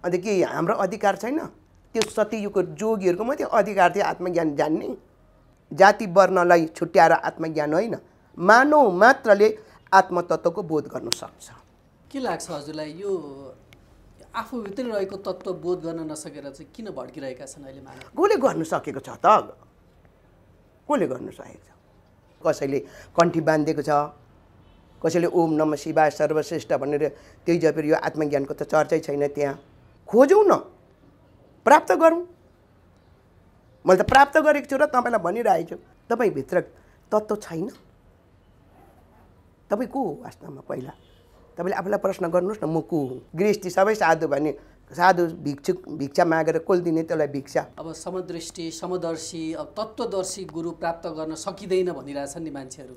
अन्त के हाम्रो अधिकार छैन? त्यो सत्ययुगको जोगीहरूको मात्रै अधिकार थियो आत्मज्ञान जान्ने। जाति वर्णलाई छुट्याएर आत्मज्ञान होइन, मानव मात्रले आत्मतत्त्वको बोध गर्न सक्छ। के लाग्छ हजुरलाई यो आफूभित्रै रहेको तत्त्व बोध गर्न नसकेर चाहिँ किन भड्किरहेका छन् अहिले मानव? कसले गर्न सकेको छ त? कसले गर्न सकेको छ? कसैले कन्ठी बाँधिदिएको छ, कसैले ओम नमः शिवाय सर्वश्रेष्ठ भनेर त्यही जपेर यो आत्मज्ञानको त चर्चै छैन। त्यहाँ खोजौँ न, प्राप्त गरौँ। मैले त प्राप्त गरेको छु र तपाईँलाई भनिरहेको छु, तपाईँभित्र तत्त्व छैन। तपाईँ को हो वास्तवमा? पहिला तपाईँले आफूलाई प्रश्न गर्नुहोस् न, म को हुँ? गृहस्थी सबै साधु भने साधु भिक्षा मागेर कसले दिने त्यसलाई भिक्षा? अब समदृष्टि समदर्शी अब तत्त्वदर्शी गुरु प्राप्त गर्न सकिँदैन भनिरहेछन् नि मान्छेहरू।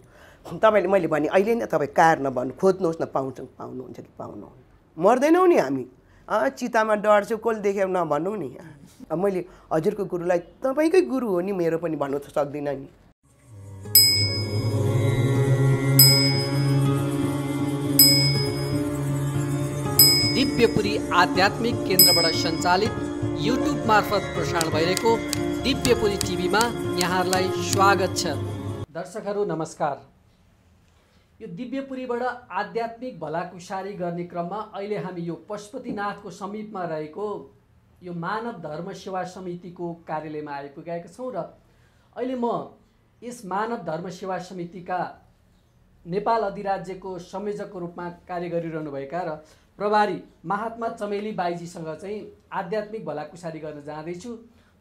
तपाईँले मैले भने अहिले नै तपाईँ कार नभन्नु, खोज्नुहोस् न, पाउनुहुन्छ कि पाउनुहुन्न। मर्दैनौँ नि हामी, चितामा डढ्छु कसले देख्यो नभनौँ नि। अब मैले हजुरको गुरुलाई तपाईँकै गुरु हो नि मेरो पनि भन्नु त सक्दिनँ नि। दिव्यपुरी आध्यात्मिक केन्द्रबाट सञ्चालित युट्युब मार्फत प्रसारण भइरहेको दिव्यपुरी टिभीमा यहाँहरूलाई स्वागत छ। दर्शकहरू नमस्कार। यो दिव्यपुरीबाट आध्यात्मिक भलाकुसारी गर्ने क्रममा अहिले हामी यो पशुपतिनाथको समीपमा रहेको यो मानव धर्म सेवा समितिको कार्यालयमा आइपुगेका छौँ र अहिले म यस मानव धर्म सेवा समितिका नेपाल अधिराज्यको संयोजकको रूपमा कार्य गरिरहनुभएका र प्रभारी महात्मा चमेली बाईजीसँग चाहिँ आध्यात्मिक भलाकुसारी गर्न जाँदैछु।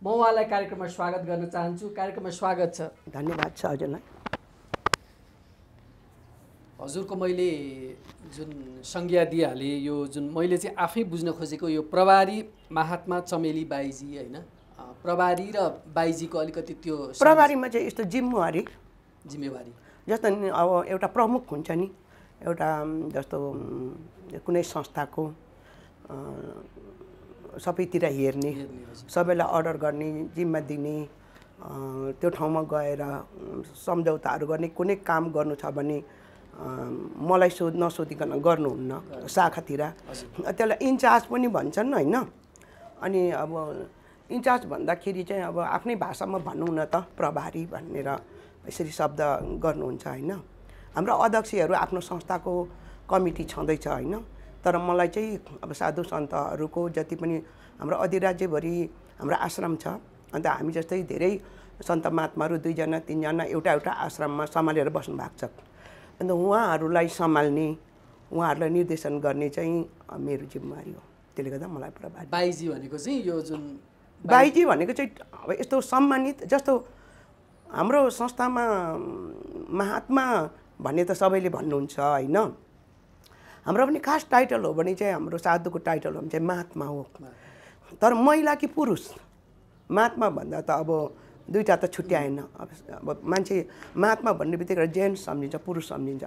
म उहाँलाई कार्यक्रममा स्वागत गर्न चाहन्छु। कार्यक्रममा स्वागत छ। धन्यवाद छ हजुरलाई। हजुरको मैले जुन संज्ञा दिइहालेँ, यो जुन मैले चाहिँ आफै बुझ्न खोजेको यो प्रभारी महात्मा चमेली बाईजी होइन, प्रभारी र बाईजीको अलिकति त्यो प्रभारीमा चाहिँ यस्तो जिम्मेवारी जस्तो अब एउटा प्रमुख हुन्छ नि, एउटा जस्तो कुनै संस्थाको सबैतिर हेर्ने, सबैलाई अर्डर गर्ने, जिम्मा दिने, त्यो ठाउँमा गएर सम्झौताहरू गर्ने, कुनै काम गर्नु छ भने मलाई नसोधिकन गर्नुहुन्न शाखातिर। त्यसलाई इन्चार्ज पनि भन्छन् होइन। अनि अब इन्चार्ज भन्दाखेरि चाहिँ अब आफ्नै भाषामा भनौँ न त, प्रभारी भनेर यसरी शब्द गर्नुहुन्छ होइन। हाम्रो अध्यक्षहरू आफ्नो संस्थाको कमिटी छँदैछ होइन। तर मलाई चाहिँ अब साधु सन्तहरूको जति पनि हाम्रो अधिराज्यभरि हाम्रो आश्रम छ, अन्त हामी जस्तै धेरै सन्त महात्माहरू 2 जना 3 जना एउटा आश्रममा सम्हालेर बस्नु भएको छ। अन्त उहाँहरूलाई सम्हाल्ने, उहाँहरूलाई निर्देशन गर्ने चाहिँ मेरो जिम्मेवारी हो। त्यसले गर्दा मलाई प्रभारी बाईजी भनेको चाहिँ यो जुन बाईजी भनेको चाहिँ अब यस्तो सम्मानित, जस्तो हाम्रो संस्थामा महात्मा भन्ने त सबैले भन्नुहुन्छ होइन। हाम्रो पनि खास टाइटल हो भने चाहिँ हाम्रो साधुको टाइटल हो भने चाहिँ महात्मा हो। तर महिला कि पुरुष, महात्मा भन्दा त अब दुईवटा त छुट्याएन। अब मान्छे महात्मा भन्ने बित्तिकै जेन्ट्स सम्झिन्छ, पुरुष सम्झिन्छ।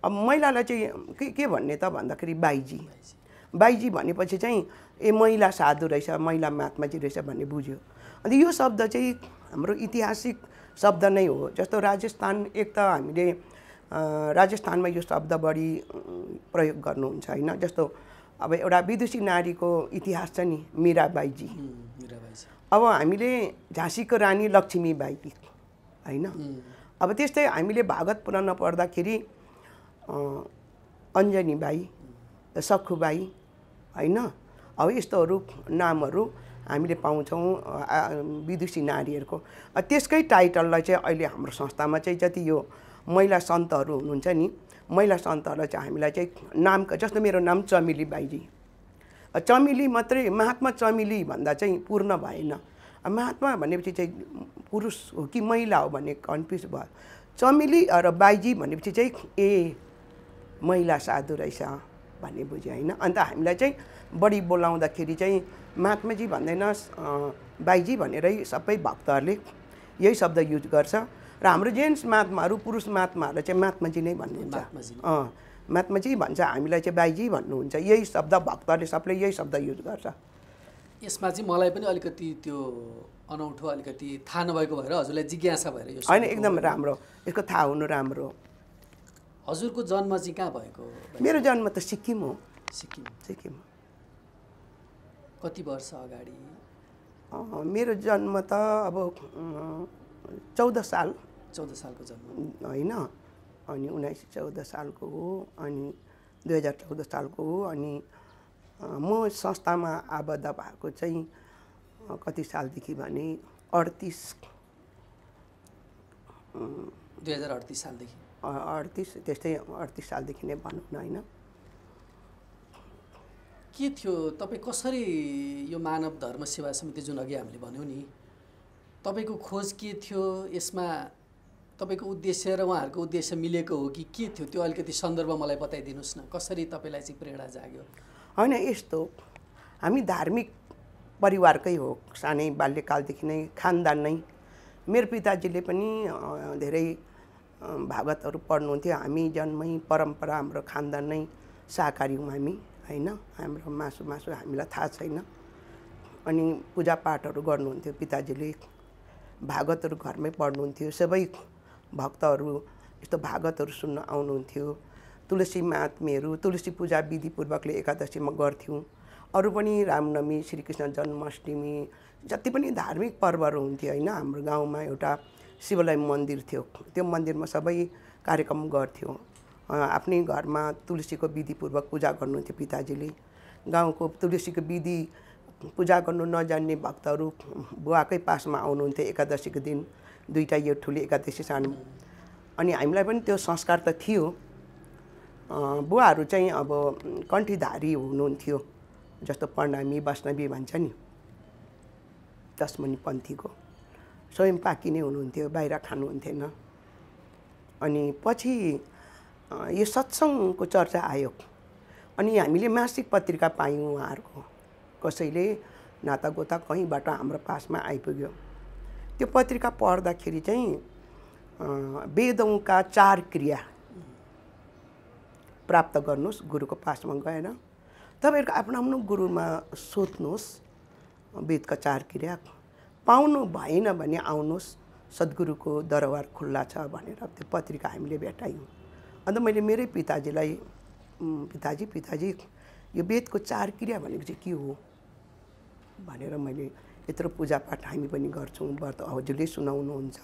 अब महिलालाई चाहिँ के भन्ने त भन्दाखेरि बाईजी भनेपछि चाहिँ महिला साधु रहेछ, महिला महात्माजी रहेछ भन्ने बुझ्यो। अनि यो शब्द चाहिँ हाम्रो ऐतिहासिक शब्द नै हो। जस्तो राजस्थान, एक त हामीले राजस्थानमा यो शब्द बढी प्रयोग गर्नुहुन्छ होइन। जस्तो अब एउटा विदुषी नारीको इतिहास छ नि, मीराबाईजी। अब हामीले झाँसीको रानी लक्ष्मीबाई होइन। अब त्यस्तै हामीले भागवत पुराण पढ्दाखेरि अञ्जनीबाई, सखुबाई होइन, अब यस्तोहरू नामहरू हामीले पाउँछौँ विदुषी नारीहरूको। त्यसकै टाइटललाई चाहिँ अहिले हाम्रो संस्थामा चाहिँ जति यो महिला सन्तहरू हुनुहुन्छ नि, महिला सन्तहरूलाई चाहिँ हामीलाई चाहिँ नाम, जस्तो मेरो नाम चमेली बाईजी, चमेली मात्रै, महात्मा चमेली भन्दा चाहिँ पूर्ण भएन। महात्मा भनेपछि चाहिँ पुरुष हो कि महिला हो भन्ने कन्फ्युज भयो। चमेली र बाईजी भनेपछि चाहिँ महिला साधु रहेछ भन्ने बुझ्यो होइन। अन्त हामीलाई चाहिँ बढी बोलाउँदाखेरि चाहिँ महात्माजी भन्दैन, बाईजी भनेरै सबै भक्तहरूले यही शब्द युज गर्छ। र हाम्रो जेन्ट्स महात्माहरू, पुरुष महात्माहरूलाई चाहिँ महात्माजी नै भन्नुहुन्छ। महात्माजी भन्छ, हामीलाई चाहिँ बाईजी भन्नुहुन्छ। यही शब्द भक्तहरूले सबले यही शब्द युज गर्छ। यसमा चाहिँ मलाई पनि अलिकति त्यो अनौठो, अलिकति थाहा नभएको भएर हजुरलाई जिज्ञासा भएर यो होइन, एकदम राम्रो, यसको थाहा हुनु राम्रो। हजुरको जन्म चाहिँ कहाँ भएको? मेरो जन्म त सिक्किम हो। सिक्किम। कति वर्ष अगाडि? मेरो जन्म त अब 14 साल 14 सालको जन्म होइन, अनि 1914 सालको हो, अनि 2014 सालको हो। अनि म संस्थामा आबद्ध भएको चाहिँ कति सालदेखि भने 2038 सालदेखि 38 त्यस्तै 38 सालदेखि नै भनौँ न होइन। के थियो तपाईँ कसरी यो मानव धर्म सेवा समिति जुन अघि हामीले भन्यौँ नि, तपाईँको खोज के थियो यसमा? तपाईँको उद्देश्य र उहाँहरूको उद्देश्य मिलेको हो कि के थियो? त्यो अलिकति सन्दर्भ मलाई बताइदिनुहोस् न, कसरी तपाईँलाई चाहिँ प्रेरणा जाग्यो? होइन, यस्तो हामी धार्मिक परिवारकै हो, सानै बाल्यकालदेखि नै खानदान नै। मेरो पिताजीले पनि धेरै भागवतहरू पढ्नुहुन्थ्यो। हामी जन्मै परम्परा हाम्रो खानदान नै शाकाहारी हौँ हामी होइन, हाम्रो मासु हामीलाई थाहा छैन। अनि पूजापाठहरू गर्नुहुन्थ्यो पिताजीले, भागवतहरू घरमै पढ्नुहुन्थ्यो। सबै भक्तहरू यस्तो भागवतहरू सुन्न आउनुहुन्थ्यो। तुलसी महात्म्यहरू, तुलसी पूजा विधिपूर्वकले एकादशीमा गर्थ्यौँ। अरू पनि रामनवमी, श्रीकृष्ण जन्माष्टमी, जति पनि धार्मिक पर्वहरू हुन्थ्यो होइन। हाम्रो गाउँमा एउटा शिवालय मन्दिर थियो, त्यो मन्दिरमा सबै कार्यक्रम गर्थ्यौँ। आफ्नै घरमा तुलसीको विधिपूर्वक पूजा गर्नुहुन्थ्यो पिताजीले। गाउँको तुलसीको विधि पूजा गर्नु नजान्ने भक्तहरू बुवाकै पासमा आउनुहुन्थ्यो एकादशीको दिन, दुईटा यो ठुली एकादशी सानो। अनि हामीलाई पनि त्यो संस्कार त थियो। बुवाहरू चाहिँ अब कण्ठीधारी हुनुहुन्थ्यो, जस्तो प्रणामी वैष्णवी भन्छ नि, दशमुनि पन्थीको स्वयं पाकी नै हुनुहुन्थ्यो, बाहिर खानुहुन्थेन। अनि पछि यो सत्सङ्गको चर्चा आयो, अनि हामीले मासिक पत्रिका पायौँ उहाँहरूको, कसैले नातागोता कहीँबाट हाम्रो पासमा आइपुग्यो। त्यो पत्रिका पढ्दाखेरि चाहिँ वेदौँका 4 क्रिया प्राप्त गर्नुहोस् गुरुको पासमा गएर, तपाईँहरूको आफ्नो गुरुमा सोध्नुहोस् वेदका 4 क्रिया, पाउनु भएन भने आउनुहोस् सद्गुरुको दरबार खुल्ला छ भनेर त्यो पत्रिका हामीले भेटायौँ। अन्त मैले मेरै पिताजीलाई पिताजी यो वेदको 4 क्रिया भनेको चाहिँ के हो भनेर मैले, यत्रो पूजापाठ हामी पनि गर्छौँ, व्रत हजुरले सुनाउनुहुन्छ,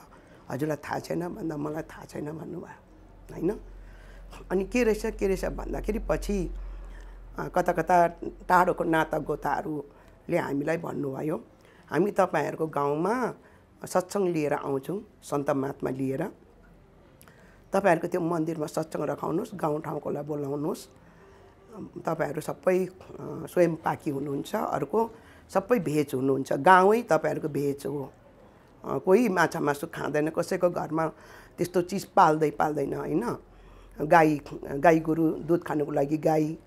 हजुरलाई थाहा छैन भन्दा मलाई थाहा छैन भन्नुभयो होइन। अनि के रहेछ भन्दाखेरि पछि कता कता टाढोको नाता गोताहरूले हामीलाई भन्नुभयो, हामी तपाईँहरूको गाउँमा सत्सङ्ग लिएर आउँछौँ, सन्त महात्मा लिएर, तपाईँहरूको त्यो मन्दिरमा सत्सङ्ग राखाउनुहोस्, गाउँठाउँकोलाई बोलाउनुहोस्, तपाईँहरू सबै स्वयं पाकी हुनुहुन्छ, अर्को सबै भेज हुनुहुन्छ, गाउँै तपाईँहरूको भेज हो, कोही माछा मासु खाँदैन, कसैको घरमा त्यस्तो चिज पाल्दैन होइन। गाई गोरु दुध खानुको लागि गाई,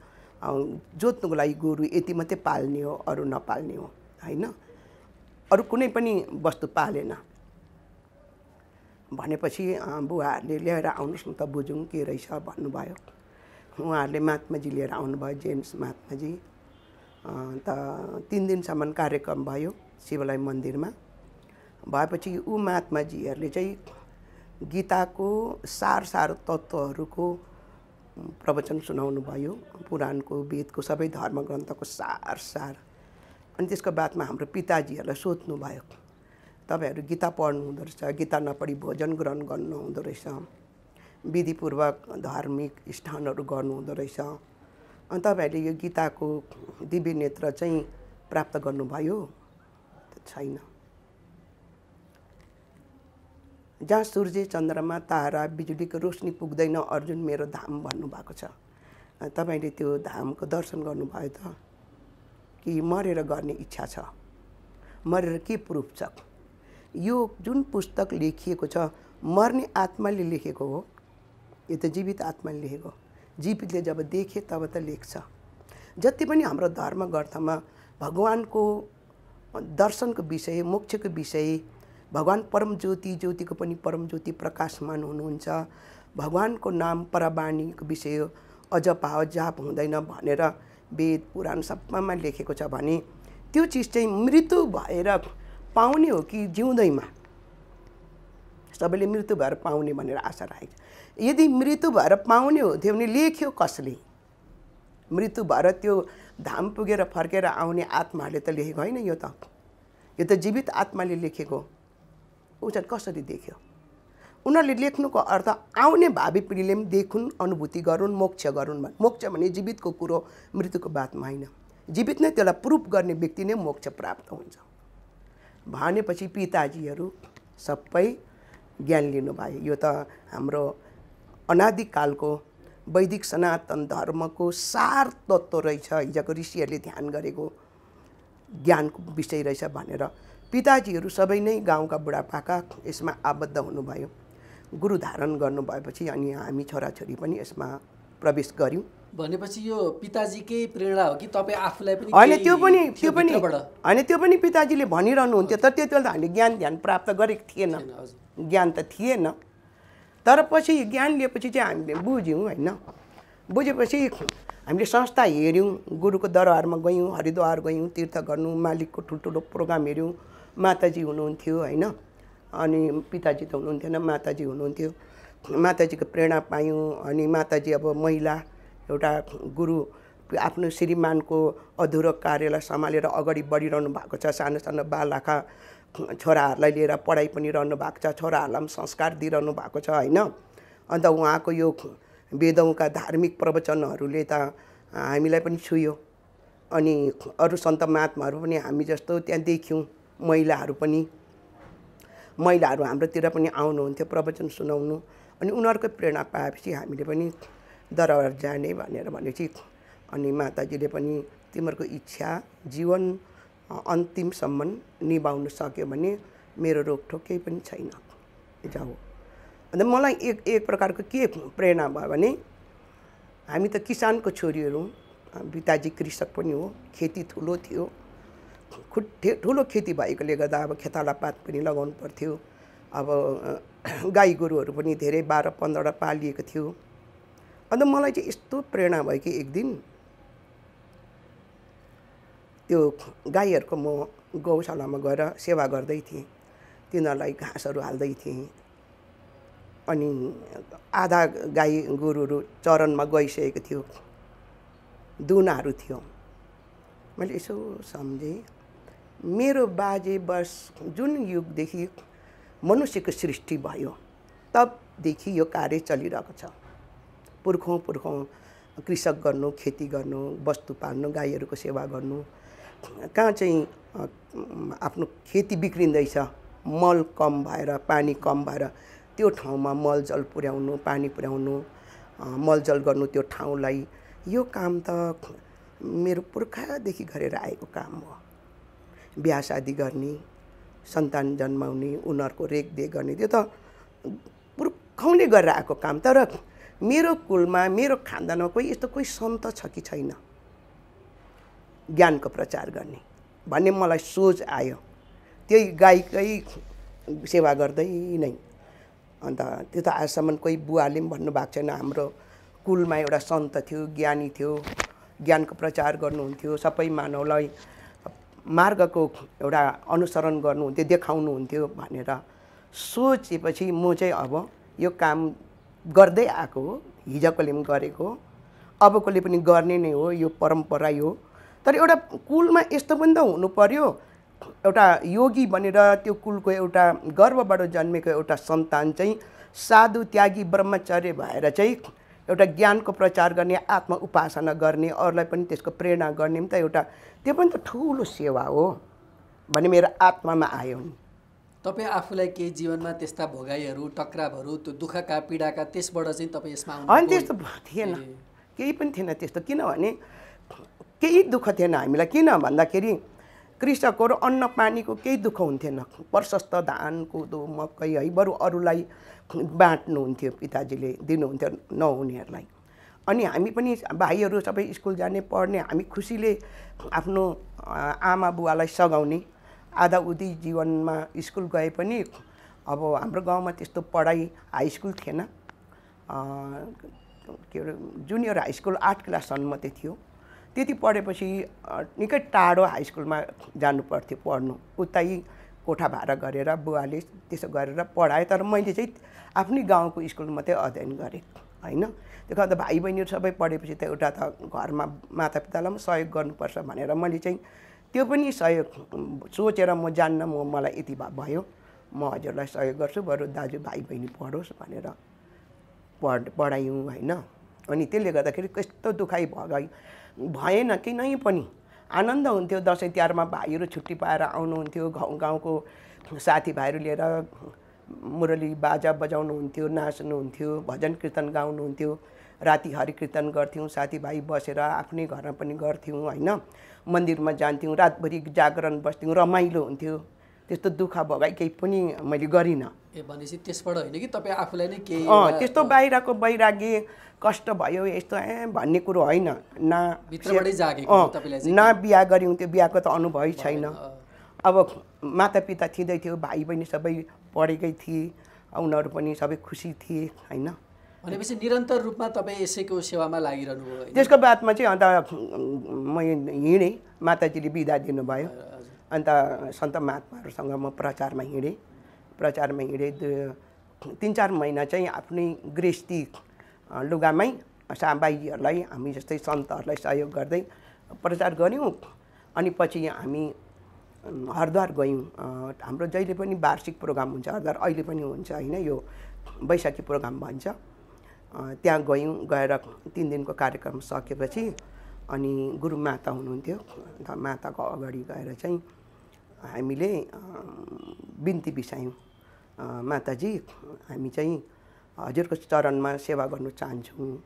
जोत्नुको लागि गोरु, यति मात्रै पाल्ने हो, अरू नपाल्ने हो होइन, अरू कुनै पनि वस्तु पालेन भनेपछि बुवाहरूले ल्याएर आउनुहोस् न त बुझौँ के रहेछ भन्नुभयो। उहाँहरूले महात्माजी लिएर आउनुभयो, जेम्स महात्माजी। त 3 दिनसम्म कार्यक्रम भयो शिवालय मन्दिरमा। भएपछि ऊ महात्माजीहरूले चाहिँ गीताको सार तत्त्वहरूको प्रवचन सुनाउनु भयो, पुराणको वेदको सबै धर्मग्रन्थको सार। अनि त्यसको बादमा हाम्रो पिताजीहरूलाई सोध्नुभयो, तपाईँहरू गीता पढ्नु हुँदो रहेछ, गीता नपढी भोजन ग्रहण गर्नु हुँदो रहेछ, विधिपूर्वक धार्मिक स्थानहरू गर्नु हुँदो रहेछ, अनि तपाईँहरूले यो गीताको दिव्य नेत्र चाहिँ प्राप्त गर्नुभयो? छैन। जहाँ सूर्य चन्द्रमा तारा बिजुलीको रोशनी पुग्दैन अर्जुन मेरो धाम भन्नुभएको छ, तपाईँले त्यो धामको दर्शन गर्नुभयो त? कि मरेर गर्ने इच्छा छ? मरेर के प्रुफ छ? यो जुन पुस्तक लेखिएको छ मर्ने आत्माले लेखेको हो, यो त जीवित आत्माले लेखेको। जीवितले जब देखे तब त लेख्छ। जति पनि हाम्रो धर्म ग्रन्थमा भगवानको दर्शनको विषय, मोक्षको विषय, भगवान परम ज्योति, ज्योतिको पनि परम ज्योति प्रकाशमान हुनुहुन्छ, भगवानको नाम परवाणीको विषय अजप जाप हुँदैन भनेर वेद पुराण सबैमा लेखेको छ भने त्यो चिज चाहिँ मृत्यु भएर पाउने हो कि जिउँदैमा? सबैले मृत्यु भएर पाउने भनेर आशा राखेको छ। यदि मृत्यु भएर पाउने हो थियो भने लेख्यो कसले? मृत्यु भएर त्यो धाम पुगेर फर्केर आउने आत्माहरूले त लेखेको होइन, यो त जीवित आत्माले लेखेको। ऊ चाहिँ कसरी देख्यो? उनीहरूले लेख्नुको अर्थ आउने भावी पिँढीले पनि देखुन्, अनुभूति गरून्, मोक्ष गरून्। मोक्ष भने जीवितको कुरो, मृत्युको बातमा होइन। जीवित नै त्यसलाई प्रुफ गर्ने व्यक्ति नै मोक्ष प्राप्त हुन्छ भनेपछि पिताजीहरू सबै ज्ञान लिनुभयो। यो त हाम्रो अनादिकालको वैदिक सनातन धर्मको सार तत्त्व रहेछ, हिजोको ऋषिहरूले ध्यान गरेको ज्ञानको विषय रहेछ भनेर पिताजीहरू सबै नै गाउँका बुढापाका यसमा आबद्ध हुनुभयो, गुरु धारण गर्नुभएपछि अनि हामी छोराछोरी पनि यसमा प्रवेश गऱ्यौँ। भनेपछि यो पिताजीकै प्रेरणा हो कि तपाईँ आफूलाई पनि? होइन, त्यो पनि पिताजीले भनिरहनु हुन्थ्यो। तर त्यति बेला त हामीले ध्यान प्राप्त गरेको थिएन, ज्ञान त थिएन। तर पछि ज्ञान लिएपछि चाहिँ हामीले बुझ्यौँ होइन। बुझेपछि हामीले संस्था हेऱ्यौँ, गुरुको दरबारमा गयौँ, हरिद्वार गयौँ, तीर्थ गर्नु, मालिकको ठुल्ठुलो प्रोग्राम हेऱ्यौँ। माताजी हुनुहुन्थ्यो होइन, अनि पिताजी त हुनुहुन्थेन, माताजी हुनुहुन्थ्यो। माताजीको प्रेरणा पायौँ। अनि माताजी अब महिला एउटा गुरु आफ्नो श्रीमानको अधुरो कार्यलाई सम्हालेर अगाडि बढिरहनु भएको छ। सानो सानो बालका छोराहरूलाई लिएर पढाइ पनि रहनु भएको छ, छोराहरूलाई पनि संस्कार दिइरहनु भएको छ होइन। अन्त उहाँको यो वेदौँका धार्मिक प्रवचनहरूले त हामीलाई पनि छुयो। अनि अरू सन्त महात्माहरू पनि हामी जस्तो त्यहाँ देख्यौँ। महिलाहरू हाम्रोतिर पनि आउनुहुन्थ्यो प्रवचन सुनाउनु। अनि उनीहरूको प्रेरणा पाएपछि हामीले पनि दरबार जाने भनेर भनेपछि अनि माताजीले पनि तिमीहरूको इच्छा जीवन अन्तिमसम्म निभाउन सक्यो भने मेरो रोकटोक केही पनि छैन, जाऊ। अन्त मलाई एक प्रकारको के प्रेरणा भयो भने हामी त किसानको छोरीहरू, पिताजी कृषक पनि हो, खेती ठुलो थियो, ठुलो खेती भएकोले गर्दा अब खेतालापात पनि लगाउनु पर्थ्यो। अब गाई गोरुहरू पनि धेरै 12-15 पालिएको थियो। अन्त मलाई चाहिँ यस्तो प्रेरणा भयो कि एक दिन त्यो गाईहरूको म गौशालामा गएर सेवा गर्दै थिएँ, तिनीहरूलाई घाँसहरू हाल्दै थिएँ। अनि आधा गाई गोरुहरू चरनमा गइसकेको थियो, दुनाहरू थियो। मैले यसो सम्झेँ, मेरो बाजे बस जुन युगदेखि मनुष्यको सृष्टि भयो तबदेखि यो कार्य चलिरहेको छ। पुर्खौँ कृषक गर्नु, खेती गर्नु, वस्तु पाल्नु, गाईहरूको सेवा गर्नु। कहाँ चाहिँ आफ्नो खेती बिग्रिँदैछ, मल कम भएर, पानी कम भएर त्यो ठाउँमा मलजल पुर्याउनु, पानी पुर्याउनु, मलजल गर्नु त्यो ठाउँलाई। यो काम त मेरो पुर्खादेखि गरेर आएको काम हो। बिहा शादी गर्ने, सन्तान जन्माउने, उनीहरूको रेखदेख गर्ने, त्यो त पुर्खौँले गरेर आएको काम। तर मेरो कुलमा, मेरो खानदानमा कोही सन्त छ कि छैन ज्ञानको प्रचार गर्ने भन्ने मलाई सोच आयो, त्यही गाईकै सेवा गर्दै नै। अन्त त्यो त आजसम्म कोही बुवाले पनि भन्नुभएको छैन हाम्रो कुलमा एउटा सन्त थियो, ज्ञानी थियो, ज्ञानको प्रचार गर्नुहुन्थ्यो, सबै मानवलाई मार्गको एउटा अनुसरण गर्नुहुन्थ्यो, देखाउनुहुन्थ्यो भनेर सोचेपछि म चाहिँ अब यो काम गर्दै आएको हो। हिजोकोले पनि गरेको, अबकोले पनि गर्ने नै हो, यो परम्परा हो। तर एउटा कुलमा यस्तो पनि त हुनु पर्यो, एउटा योगी बनेर त्यो कुलको एउटा गर्वबाट जन्मेको एउटा सन्तान चाहिँ साधु त्यागी ब्रह्मचर्य भएर चाहिँ एउटा ज्ञानको प्रचार गर्ने, आत्म उपासना गर्ने, अरूलाई पनि त्यसको प्रेरणा गर्ने पनि त एउटा त्यो पनि त ठुलो सेवा हो भन्ने मेरो आत्मामा आयो नि। तपाईँ आफूलाई केही जीवनमा त्यस्ता भोगाइहरू, टक्रावहरू, त्यो दुःखका पीडाका त्यसबाट चाहिँ तपाईँ यसमा आउनु? होइन, त्यस्तो थिएन, केही पनि थिएन त्यस्तो। किनभने केही दुःख थिएन हामीलाई। किन भन्दाखेरि कृषकहरू अन्न पानीको केही दुःख हुन्थेन, प्रशस्त धान कोदो मकै है बरु अरूलाई बाँड्नुहुन्थ्यो, पिताजीले दिनुहुन्थ्यो नहुनेहरूलाई। अनि हामी पनि भाइहरू सबै स्कुल जाने, पढ्ने, हामी खुसीले आफ्नो आमा बुवालाई सघाउने। आधा उधी जीवनमा स्कुल गए पनि अब हाम्रो गाउँमा त्यस्तो पढाइ हाई स्कुल थिएन, के अरे जुनियर हाई स्कुल 8 क्लाससम्म मात्रै थियो। त्यति पढेपछि निकै टाढो हाई स्कुलमा जानु पर्थ्यो पढ्नु, उतै कोठा भाडा गरेर बुवाले त्यसो गरेर पढाए। तर मैले चाहिँ आफ्नै गाउँको स्कुल मात्रै अध्ययन गरेँ। होइन। देखो त भाइ बहिनीहरू सबै पढेपछि त एउटा त घरमा मातापितालाई पनि सहयोग गर्नुपर्छ भनेर मैले चाहिँ त्यो पनि सहयोग सोचेर म जान्न मलाई यति भयो म हजुरलाई सहयोग गर्छु बरु दाजु भाइ बहिनी पढोस् भनेर पढायौँ होइन। अनि त्यसले गर्दाखेरि कस्तो दुखाइ भएन कि नै पनि आनन्द हुन्थ्यो। दसैँ तिहारमा भाइहरू छुट्टी पाएर आउनुहुन्थ्यो, गाउँको साथीभाइहरू लिएर मुरली बाजा बजाउनुहुन्थ्यो, नाच्नुहुन्थ्यो, भजन कीर्तन गाउनुहुन्थ्यो, राति हरि कीर्तन गर्थ्यौँ, साथीभाइ बसेर आफ्नै घरमा पनि गर्थ्यौँ होइन। मन्दिरमा जान्थ्यौँ, रातभरि जागरण बस्थ्यौँ, रमाइलो हुन्थ्यो। त्यस्तो दुःख भोगाइ केही पनि मैले गरिनँ। भनेपछि त्यसबाट होइन कि तपाईँ आफूलाई नै केही त्यस्तो बाहिरको वैराग्य कष्ट भयो यस्तो भन्ने कुरो होइन। भित्रबाटै जागेको तपाईलाई न बिहा गऱ्यौँ, त्यो बिहाको त अनुभवै छैन। अब मातापिता थिँदै थियो, भाइ बहिनी सबै पढेकै थिए, उनीहरू पनि सबै खुसी थिए होइन। भनेपछि निरन्तर रूपमा तपाईँ यसैको सेवामा लागिरहनु भयो। त्यसको बादमा चाहिँ अन्त म हिँडेँ, माताजीले बिदा दिनुभयो। अन्त सन्त महात्माहरूसँग म प्रचारमा हिँडेँ। 3-4 महिना चाहिँ आफ्नै गृहस्थी लुगामै साबाईहरूलाई हामी जस्तै सन्तहरूलाई सहयोग गर्दै प्रचार गऱ्यौँ। अनि पछि हामी हरिद्वार गयौँ। हाम्रो जहिले पनि वार्षिक प्रोग्राम हुन्छ हरिद्वार, अहिले पनि हुन्छ होइन, यो वैशाखी प्रोग्राम भन्छ। त्यहाँ गयौँ, गएर 3 दिनको कार्यक्रम सकेपछि अनि गुरुमाता हुनुहुन्थ्यो, अन्त माताको अगाडि गएर चाहिँ हामीले बिन्ती बिसायौँ, माताजी हामी चाहिँ हजुरको चरणमा सेवा गर्न चाहन्छौँ,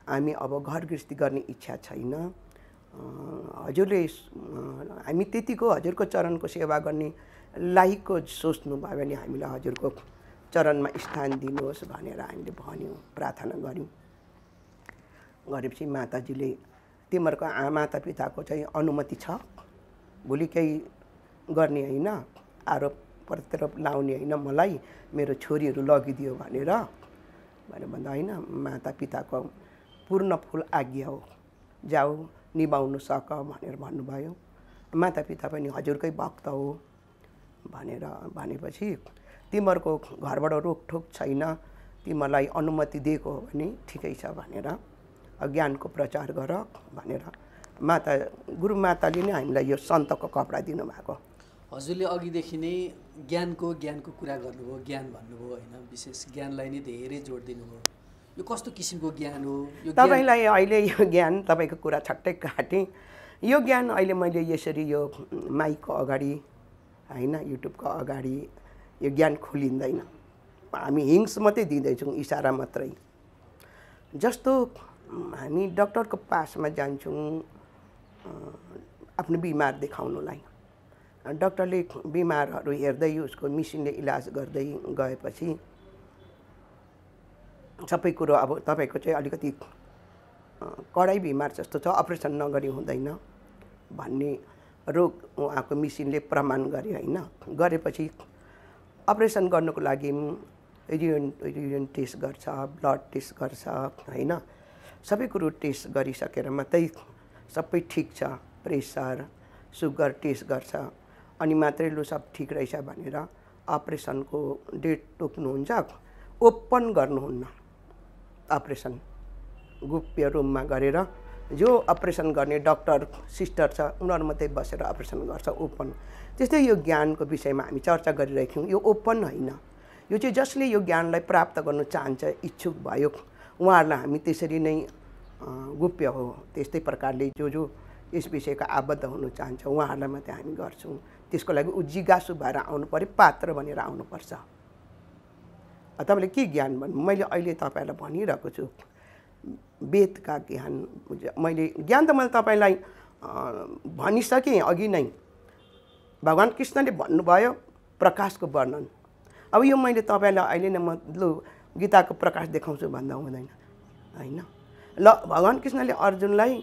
हामी अब घर गृहस्थी गर्ने इच्छा छैन, हजुरले हामी त्यतिको हजुरको चरणको सेवा गर्ने लायकको सोच्नुभयो भने हामीलाई हजुरको चरणमा स्थान दिनुहोस् भनेर हामीले भन्यौँ, प्रार्थना गऱ्यौँ। गरेपछि माताजीले तिमीहरूको मातापिताको चाहिँ अनुमति छ, भोलि केही गर्ने होइन, आरोप प्रत्यारोप लाउने होइन, मलाई मेरो छोरीहरू लगिदियो भनेर भन्दा होइन, मातापिताको पूर्ण फुल आज्ञा हो, जाऊ निभाउनु सक भनेर भन्नुभयो। मातापिता पनि हजुरकै भक्त हो भनेर भनेपछि तिमीहरूको घरबाट रोकठोक छैन, तिमीलाई अनुमति दिएको हो भने ठिकै छ भनेर ज्ञानको प्रचार गर भनेर गुरुमाताले नै हामीलाई यो सन्तको कपडा दिनुभएको। हजुरले अघिदेखि नै ज्ञानको कुरा गर्नुभयो, ज्ञान भन्नुभयो होइन, विशेष ज्ञानलाई नै धेरै जोड दिनुभयो। यो कस्तो किसिमको ज्ञान हो? तपाईँलाई अहिले यो ज्ञान, तपाईँको कुरा छट्टै काटेँ, यो ज्ञान अहिले मैले यसरी यो माइकको अगाडि होइन, युट्युबको अगाडि यो ज्ञान खोलिँदैन। हामी हिङ्स मात्रै दिँदैछौँ, इसारा मात्रै। जस्तो हामी डक्टरको पासमा जान्छौँ आफ्नो बिमार देखाउनुलाई, डक्टरले बिमारहरू हेर्दै उसको मिसिनले इलाज गर्दै गएपछि सबै कुरो अब तपाईँको चाहिँ अलिकति कडै बिमार जस्तो छ, अपरेसन नगरी हुँदैन भन्ने रोग उहाँको मिसिनले प्रमाण गरे होइन। गरेपछि अपरेसन गर्नुको लागि युरिन टेस्ट गर्छ, ब्लड टेस्ट गर्छ होइन, सबै कुरो टेस्ट गरिसकेर मात्रै सबै ठिक छ, प्रेसर सुगर टेस्ट गर्छ, अनि मात्रै लु सब ठिक रहेछ भनेर अपरेसनको डेट तोक्नुहुन्छ। ओपन गर्नुहुन्न, अपरेसन गुप्य रुममा गरेर जो अपरेसन गर्ने डक्टर सिस्टर छ उनीहरू मात्रै बसेर अपरेसन गर्छ, ओपन। त्यस्तै यो ज्ञानको विषयमा हामी चर्चा गरिरहेका छौँ, यो ओपन होइन, यो चाहिँ जसले यो ज्ञानलाई प्राप्त गर्नु चाहन्छ, इच्छुक भयो, उहाँहरूलाई हामी त्यसरी नै गुप्य हो त्यस्तै प्रकारले जो यस विषयको आबद्ध हुनु चाहन्छ उहाँहरूलाई मात्रै हामी गर्छौँ। त्यसको लागि जिज्ञासु भएर आउनु पर्यो, पात्र बनेर आउनुपर्छ। तपाईँले के ज्ञान भन्नु, मैले अहिले तपाईँलाई भनिरहेको छु वेदका ज्ञान। मैले ज्ञान त मैले तपाईँलाई भनिसकेँ अघि नै, भगवान् कृष्णले भन्नुभयो प्रकाशको वर्णन। अब यो मैले तपाईँलाई अहिले नै म लु गीताको प्रकाश देखाउँछु भन्दा हुँदैन होइन। ल भगवान् कृष्णले अर्जुनलाई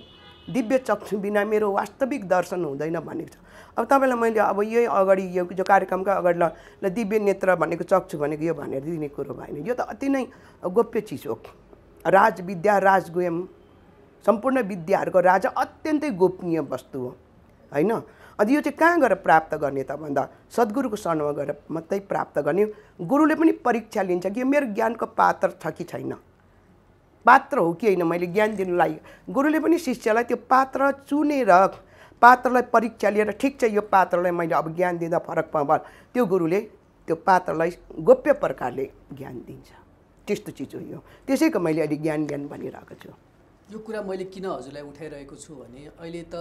दिव्य चक्षु बिना मेरो वास्तविक दर्शन हुँदैन भनेको छ। अब तपाईँलाई मैले अब यही अगाडि यो जो कार्यक्रमका अगाडि ल दिव्य नेत्र भनेको चक्षु भनेको यो भनेर दिने कुरो भएन, यो त अति नै गोप्य चिज हो। राजविद्या राजगुह्यम, सम्पूर्ण विद्याहरूको राजा अत्यन्तै गोपनीय वस्तु हो होइन। अनि यो चाहिँ कहाँ गएर प्राप्त गर्ने त भन्दा सद्गुरुको शरणमा गएर मात्रै प्राप्त गर्ने। गुरुले पनि परीक्षा लिन्छ कि यो मेरो ज्ञानको पात्र छ कि छैन, पात्र हो कि होइन मैले ज्ञान दिनुलाई। गुरुले पनि शिष्यलाई त्यो पात्र चुनेर पात्रलाई परीक्षा लिएर ठिक छ यो पात्रलाई मैले अब ज्ञान दिँदा फरक पाउँछ त्यो गुरुले त्यो पात्रलाई गोप्य प्रकारले ज्ञान दिन्छ। त्यस्तो चिज हो यो। त्यसैको मैले अहिले ज्ञान भनिरहेको छु। यो कुरा मैले किन हजुरलाई उठाइरहेको छु भने अहिले त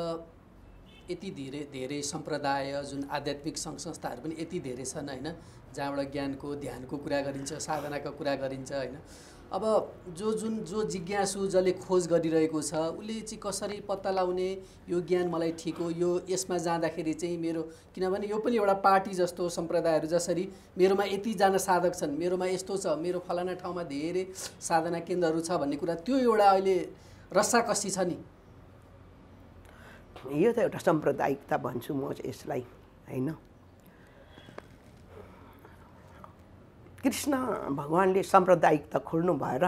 यति धेरै सम्प्रदाय जुन आध्यात्मिक सङ्घ संस्थाहरू पनि यति धेरै छन् होइन, जहाँबाट ज्ञानको ध्यानको कुरा गरिन्छ, साधनाको कुरा गरिन्छ होइन। अब जो जिज्ञासु जसले खोज गरिरहेको छ उसले चाहिँ कसरी पत्ता लगाउने यो ज्ञान मलाई ठिक हो, यो यसमा जाँदाखेरि चाहिँ मेरो, किनभने यो पनि एउटा पार्टी जस्तो सम्प्रदायहरू जसरी मेरोमा यतिजना साधक छन्, मेरोमा यस्तो छ, मेरो फलाना ठाउँमा धेरै साधना केन्द्रहरू छ भन्ने कुरा त्यो एउटा अहिले रस्साकसी छ नि। यो त एउटा साम्प्रदायिकता भन्छु म यसलाई होइन। कृष्ण भगवानले साम्प्रदायिकता खोल्नु भएर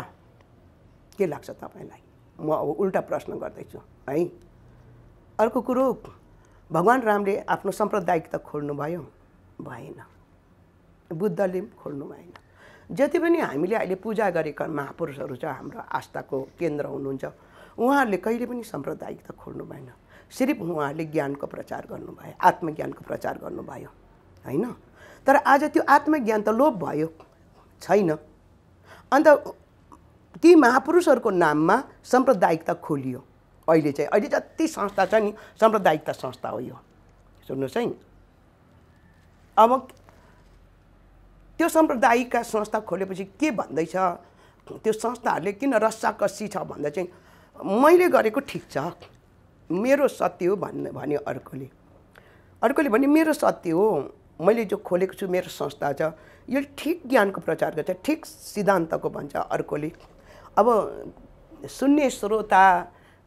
के लाग्छ तपाईँलाई? म अब उल्टा प्रश्न गर्दैछु है। अर्को कुरो, भगवान रामले आफ्नो साम्प्रदायिकता खोल्नु भयो? भएन। बुद्धले खोल्नु भएन। जति पनि हामीले अहिले पूजा गरेका महापुरुषहरू छ, हाम्रो आस्थाको केन्द्र हुनुहुन्छ, उहाँहरूले कहिले पनि साम्प्रदायिकता खोल्नु भएन। सिर्फ उहाँहरूले ज्ञानको प्रचार गर्नुभयो, आत्मज्ञानको प्रचार गर्नुभयो होइन। तर आज त्यो आत्मज्ञान त लोप भयो, छैन। अन्त ती महापुरुषहरूको नाममा साम्प्रदायिकता खोलियो। अहिले जति संस्था छ नि साम्प्रदायिकता संस्था हो यो। सुन्नुहोस् है, अब त्यो साम्प्रदायिकता संस्था खोलेपछि के भन्दैछ, त्यो संस्थाहरूले किन रस्साकसी छ भन्दा चाहिँ मैले गरेको ठिक छ, मेरो सत्य हो भन्यो अर्कोले भने मेरो सत्य हो, मैले जो खोलेको छु मेरो संस्था छ यो ठिक ज्ञानको प्रचार गर्छ, ठिक सिद्धान्तको भन्छ अर्कोले। अब सुन्ने श्रोता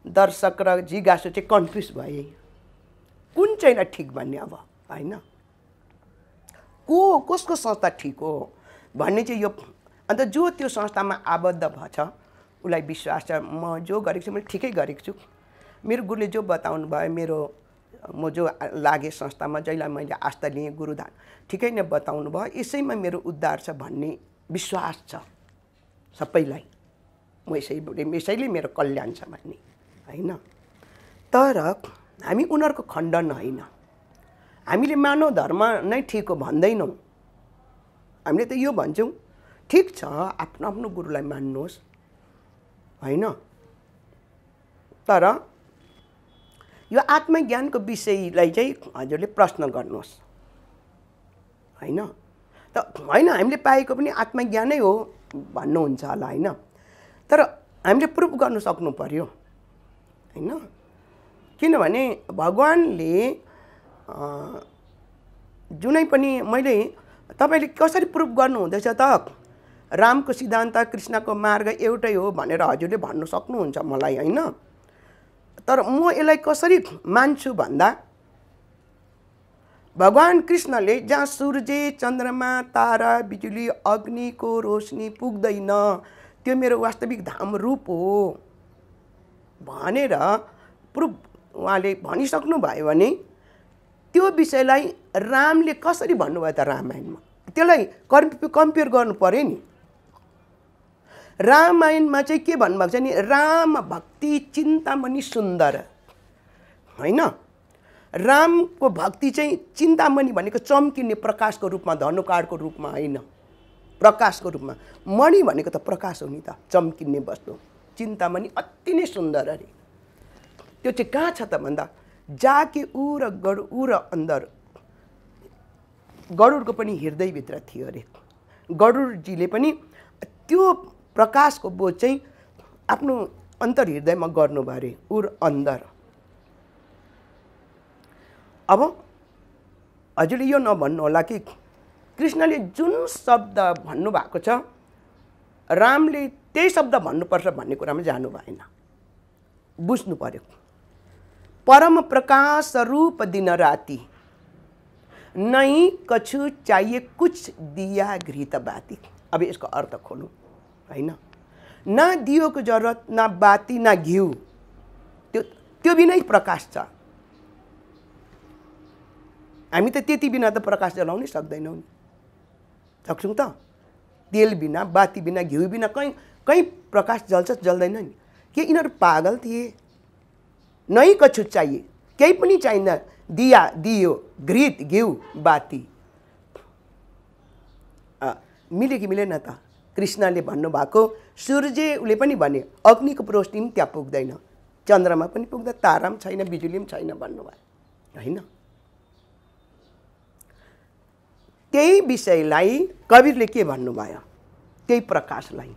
दर्शक र जिज्ञासु चाहिँ कन्फ्युज भए कुन चाहिँलाई ठिक भन्ने अब होइन, कसको संस्था ठिक हो भन्ने चाहिँ यो। अन्त जो त्यो संस्थामा आबद्ध भएछ उसलाई विश्वास छ म जो गरेको छु मैले ठिकै गरेको छु, मेरो गुरुले जो बताउनु भयो, म जो लागे संस्थामा जसलाई मैले आस्था लिएँ, गुरुदान ठिकै नै बताउनु भयो, यसैमा मेरो उद्धार छ भन्ने विश्वास छ सबैलाई। यसैले मेरो कल्याण छ भन्ने होइन। तर हामी उनीहरूको खण्डन होइन, हामीले मानव धर्म नै ठिक हो भन्दैनौँ। हामीले त यो भन्छौँ ठिक छ आफ्नो आफ्नो गुरुलाई मान्नुहोस् होइन। तर यो आत्मज्ञानको विषयलाई चाहिँ हजुरले प्रश्न गर्नुहोस् होइन। त होइन हामीले पाएको पनि आत्मज्ञानै हो भन्नुहुन्छ होला होइन। तर हामीले प्रुफ गर्नु सक्नु पर्यो होइन। किनभने भगवानले जुनै पनि मैले तपाईँले कसरी प्रुफ गर्नुहुँदैछ त रामको सिद्धान्त कृष्णको मार्ग एउटै हो भनेर हजुरले भन्नु सक्नुहुन्छ मलाई होइन। तर म यसलाई कसरी मान्छु भन्दा भगवान कृष्णले जहाँ सूर्य चन्द्रमा तारा बिजुली अग्निको रोशनी पुग्दैन त्यो मेरो वास्तविक धाम रूप हो भनेर प्रुफ उहाँले भनिसक्नु भयो भने त्यो विषयलाई रामले कसरी भन्नुभयो त रामायणमा, त्यसलाई कम्पेयर गर्नु पर्यो नि। रामायणमा चाहिँ के भन्नुभएको छ नि, राम भक्ति चिन्तामणि सुन्दर होइन। रामको भक्ति चाहिँ चिन्तामणि भनेको चम्किने प्रकाशको रूपमा, धनुकाँडको रूपमा होइन, प्रकाशको रूपमा। मणि भनेको त प्रकाश हो नि त, चम्किने वस्तु। चिन्तामणि अति नै सुन्दर अरे। त्यो चाहिँ कहाँ छ त भन्दा जाके ऊ र गरुड ऊ र अन्दर गरुडको पनि हृदयभित्र थियो अरे। गरुडजीले पनि त्यो प्रकाशको बोध चाहिँ आफ्नो अन्तर हृदयमा गर्नुभयो अरे, ऊ र अन्दर। अब हजुरले यो नभन्नु होला कि कृष्णले जुन शब्द भन्नुभएको छ रामले त्यही शब्द भन्नुपर्छ भन्ने कुरामा जानु भएन, बुझ्नु पर्यो। परम प्रकाश रूप दिन राति नहीं कछु चाहिए कुछ दिया घृत बाती। अब यसको अर्थ खोलौँ होइन। न दियोको जरुरत, न बाती, न घिउ, त्यो बिनै प्रकाश छ। हामी त त्यति बिना त प्रकाश जलाउनै सक्दैनौँ नि, सक्छौँ त तेल बिना, बाती बिना, घिउ बिना कहीँ प्रकाश जल्छ जल्दैन नि। के यिनीहरू पागल थिए? नै कछु चाहिए, केही पनि चाहिन्न, दिया दियो, घृत घिउ बाती। मिल्यो कि मिलेन त? कृष्णले भन्नुभएको सूर्यले पनि भने अग्निको रोशनी पनि त्यहाँ पुग्दैन, चन्द्रमा पनि पुग्दैन, तारा पनि छैन, बिजुली पनि छैन भन्नुभयो होइन। त्यही विषयलाई कवीरले के भन्नुभयो? त्यही प्रकाशलाई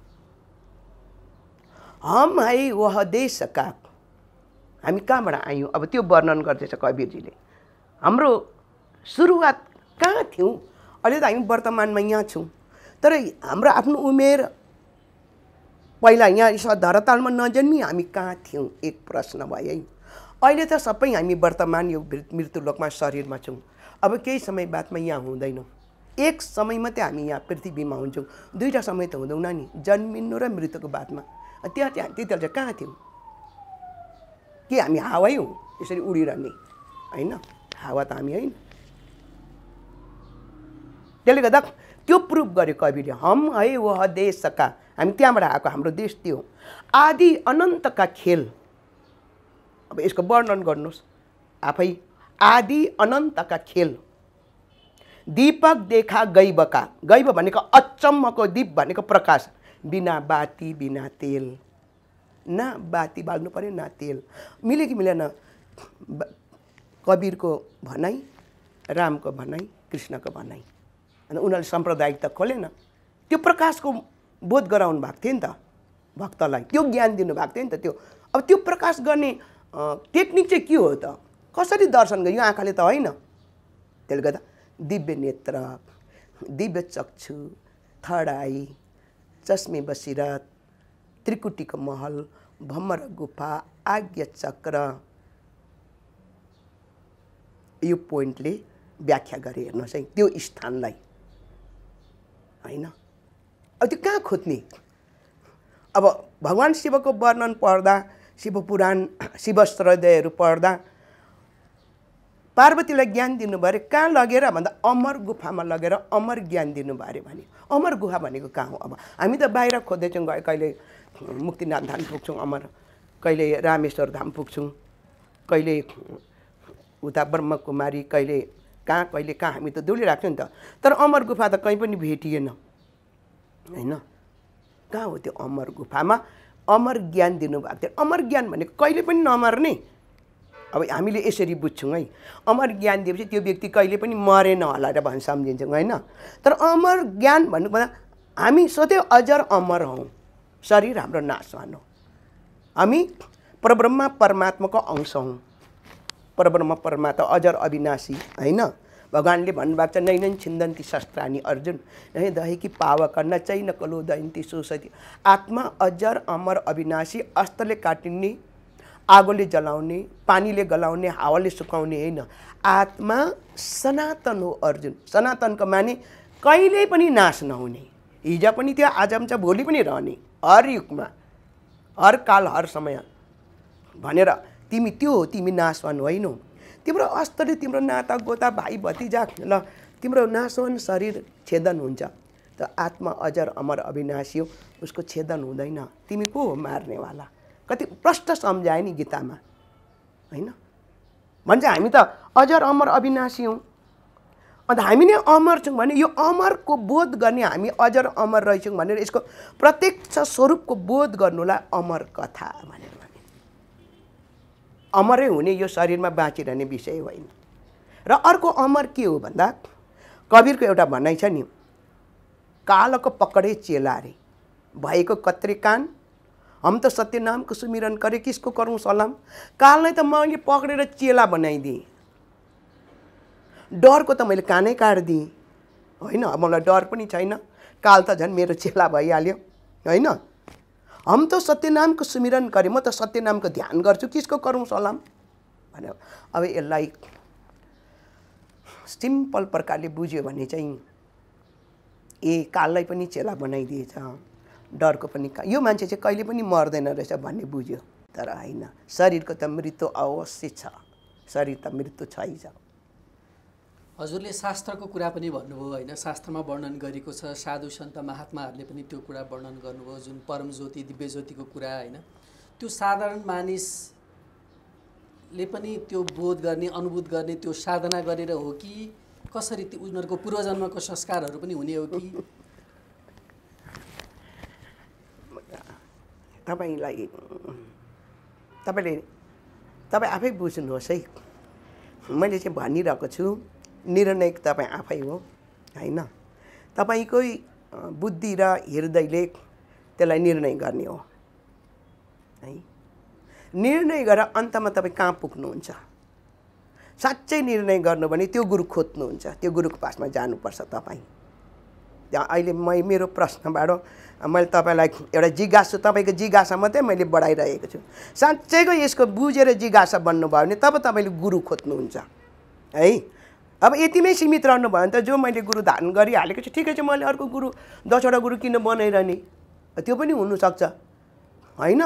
हम है वह देश का, हामी कहाँबाट आयौँ? अब त्यो वर्णन गर्दैछ कवीरजीले। हाम्रो सुरुवात कहाँ थियौँ? अहिले त हामी वर्तमानमा यहाँ छौँ, तर हाम्रो आफ्नो उमेर पहिला यहाँ धरातलमा नजन्मी हामी कहाँ थियौँ? एक प्रश्न भयो है। अहिले त सबै हामी वर्तमान यो मृत्युलोकमा शरीरमा छौँ। अब केही समय बादमा यहाँ हुँदैनौँ, एक समय मात्रै हामी यहाँ पृथ्वीमा हुन्छौँ, दुईवटा समय त हुँदैनौँ नि, जन्मिनु र मृत्युको बादमा। त्यति बेला चाहिँ कहाँ थियौँ? के हामी हावै हौँ यसरी उडिरहने? होइन, हावा त हामी होइन। त्यसले गर्दा त्यो प्रुभ गर्यो कविले, हम है वह देशका, हामी त्यहाँबाट आएको, हाम्रो देश त्यो आदि अनन्तका खेल। अब यसको वर्णन गर्नुहोस् आफै। आदि अनन्तका खेल, दीपक देखा गैबका, गैब भनेको अचम्मको, दीप भनेको प्रकाश, बिना बाती बिना तेल, न बाती बाल्नु पर्यो न तेल। मिल्यो कि मिलेन? कवीरको भनाइ, रामको भनाइ, कृष्णको भनाइ। अनि उनीहरूले साम्प्रदायिकता खोलेन, त्यो प्रकाशको बोध गराउनु भएको थियो नि त भक्तलाई, त्यो ज्ञान दिनुभएको थियो नि त। त्यो अब त्यो प्रकाश गर्ने टेक्निक चाहिँ के हो त? कसरी दर्शन गर्यो? आँखाले त होइन। त्यसले गर्दा दिव्य नेत्र, दिव्य चक्षु, थर्ड आई, चस्मे बसिरत, त्रिकुटीको महल, भम्मर गुफा, आज्ञा चक्र, यो पोइन्टले व्याख्या गरे। हेर्नुहोस् है त्यो स्थानलाई होइन। अब त्यो कहाँ खोज्ने? अब भगवान् शिवको वर्णन पढ्दा, शिव पुराण, शिवस्त्रदयहरू पढ्दा पार्वतीलाई ज्ञान दिनुभयो अरे, कहाँ लगेर भन्दा अमर गुफामा लगेर अमर ज्ञान दिनुभयो अरे भने। अमर गुफा भनेको कहाँ हो? अब हामी त बाहिर खोज्दैछौँ, कहिले मुक्तिनाथ धाम पुग्छौँ अमर, कहिले रामेश्वर धाम पुग्छौँ, कहिले उता ब्रह्मकुमारी, कहिले कहाँ हामी त डुलिरहेको नि त। तर अमर गुफा त कहीँ पनि भेटिएन होइन। कहाँ हो त्यो अमर गुफामा? अमर ज्ञान दिनुभएको थियो। अमर ज्ञान भनेको कहिले पनि नमर्ने। अब हामीले यसरी बुझ्छौँ है, अमर ज्ञान दिएपछि त्यो व्यक्ति कहिले पनि मरेन होला र भन्न सम्झिन्छौँ होइन। तर अमर ज्ञान भन्नुपर्दा हामी सधैँ अजर अमर हौँ, शरीर हाम्रो नाशवान हो। हामी परब्रह्म परमात्माको अंश हौँ। परब्रह्म परमात्मा अजर अविनाशी होइन। भगवान्ले भन्नुभएको छ, नैनन् छिन्दन्ति शस्त्राणि अर्जुन, नै दहे कि पावक न चैन कलो दयन्ती सुसति। आत्मा अजर अमर अविनाशी, अस्त्रले काटिने, आगोले जलाउने, पानीले गलाउने, हावाले सुकाउने होइन। आत्मा सनातन हो अर्जुन। सनातनको माने कहिल्यै पनि नाश नहुने, हिजो पनि थियो, आज पनि छ, भोलि पनि रहने, हर युगमा, हर काल, हर समय भनेर तिमी त्यो हो। तिमी नाशवान होइनौ। तिम्रो अस्त्रले तिम्रो नाता गोता भाइ भतिजा ल तिम्रो नाशवान शरीर छेदन हुन्छ, त आत्मा अजर अमर अविनाशी हो, उसको छेदन हुँदैन। तिमी को हो मार्नेवाला? कति प्रष्ट सम्झाए नि गीतामा होइन। भन्छ हामी त अजर अमर अविनाशी हौँ। अन्त हामी नै अमर छौँ भने यो अमरको बोध गर्ने, हामी अजर अमर रहेछौँ भनेर यसको प्रत्यक्ष स्वरूपको बोध गर्नुलाई अमर कथा भनेर भने। अमरै हुने यो शरीरमा बाँचिरहने विषय होइन। र अर्को अमर के हो भन्दा कवीरको एउटा भनाइ छ नि, कालको पकडे चेला रे भएको कत्रे कान, हम त सत्य नामको सुमिरन करे किसको करूँ सलाम। काललाई त मैले पक्रेर चेला बनाइदिएँ, डरको त मैले कानै काटिदिएँ होइन। अब मलाई डर पनि छैन, काल त झन् मेरो चेला भइहाल्यो होइन। हम त सत्य नामको सुमिरन गरेँ, म त सत्य नामको ध्यान गर्छु, किसको करूँ सलाम भन्यो। अब यसलाई सिम्पल प्रकारले बुझ्यो भने चाहिँ ए काललाई पनि चेला बनाइदिएछ, डरको पनि यो मान्छे चाहिँ कहिले पनि मर्दैन रहेछ भन्ने बुझ्यो। तर होइन, शरीरको त मृत्यु अवश्य छ, शरीर त मृत्यु छै छ। हजुरले शास्त्रको कुरा पनि भन्नुभयो होइन, शास्त्रमा वर्णन गरेको छ, साधु सन्त महात्माहरूले पनि त्यो कुरा वर्णन गर्नुभयो, जुन परम ज्योति दिव्य ज्योतिको कुरा होइन, त्यो साधारण मानिसले पनि त्यो बोध गर्ने अनुभूत गर्ने त्यो साधना गरेर हो कि कसरी उनीहरूको पूर्वजन्मको संस्कारहरू पनि हुने हो कि? तपाईँ आफै बुझ्नुहोस् है, मैले चाहिँ भनिरहेको छु, निर्णय तपाईँ आफै हो होइन। तपाईँकै बुद्धि र हृदयले त्यसलाई निर्णय गर्ने हो है। निर्णय गरेर अन्तमा तपाईँ कहाँ पुग्नुहुन्छ? साँच्चै निर्णय गर्नु भने त्यो गुरु खोज्नुहुन्छ, त्यो गुरुको पासमा जानुपर्छ तपाईँ। त्यहाँ अहिले मेरो प्रश्नबाट मैले तपाईँलाई एउटा जिज्ञासा, तपाईँको जिज्ञासा मात्रै मैले बढाइरहेको छु। साँच्चैको यसको बुझेर जिज्ञासा बन्नुभयो भने तब तपाईँले गुरु खोज्नुहुन्छ है। अब यतिमै सीमित रहनु भयो भने त जो मैले गुरु धारण गरिहालेको छु ठिकै छ, मैले अर्को गुरु 10वटा गुरु किन बनाइरहने? त्यो पनि हुनसक्छ होइन,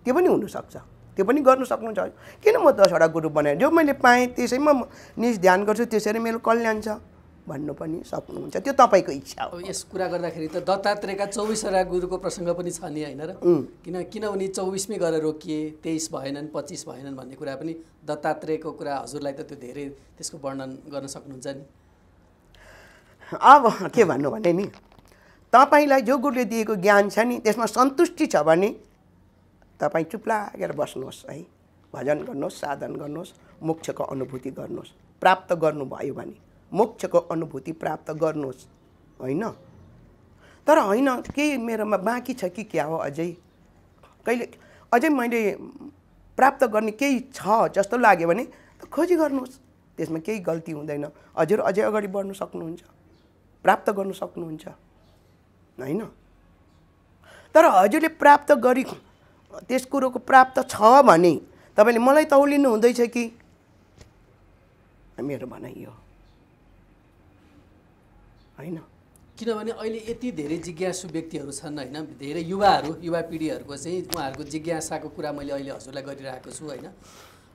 त्यो पनि हुनसक्छ, त्यो पनि गर्नु सक्नुहुन्छ। किन म 10वटा गुरु बनाएँ? जो मैले पाएँ त्यसैमा निज ध्यान गर्छु, त्यसरी मेरो कल्याण छ भन्नु पनि सक्नुहुन्छ, त्यो तपाईँको इच्छा हो। यस कुरा गर्दाखेरि त दत्तात्रेयका 24वटा गुरुको प्रसङ्ग पनि छ नि होइन र? किन उनी 24मै गरेर रोकिए, 23 भएनन्, 25 भएनन् भन्ने कुरा पनि दत्तात्रेयको कुरा हजुरलाई त त्यो धेरै त्यसको वर्णन गर्न सक्नुहुन्छ नि। अब के भन्नु भने नि, तपाईँलाई जो गुरुले दिएको ज्ञान छ नि त्यसमा सन्तुष्टि छ भने तपाईँ चुप लागेर बस्नुहोस् है, भजन गर्नुहोस्, साधन गर्नुहोस्, मोक्षको अनुभूति गर्नुहोस्। प्राप्त गर्नुभयो भने मोक्षको अनुभूति प्राप्त गर्नुहोस् होइन। तर होइन केही मेरोमा बाँकी छ कि क्या हो, अझै मैले प्राप्त गर्ने केही छ जस्तो लाग्यो भने खोजी गर्नुहोस्, त्यसमा केही गल्ती हुँदैन। हजुर अझै अगाडि बढ्नु सक्नुहुन्छ, प्राप्त गर्नु सक्नुहुन्छ होइन। तर हजुरले प्राप्त गरी त्यस कुरोको प्राप्त छ भने तपाईँले मलाई तौलिनु हुँदैछ कि? मेरो भनाइ यो होइन। किनभने अहिले यति धेरै जिज्ञासु व्यक्तिहरू छन् होइन, धेरै युवा पिँढीहरूको चाहिँ उहाँहरूको जिज्ञासाको कुरा मैले अहिले हजुरलाई गरिरहेको छु होइन।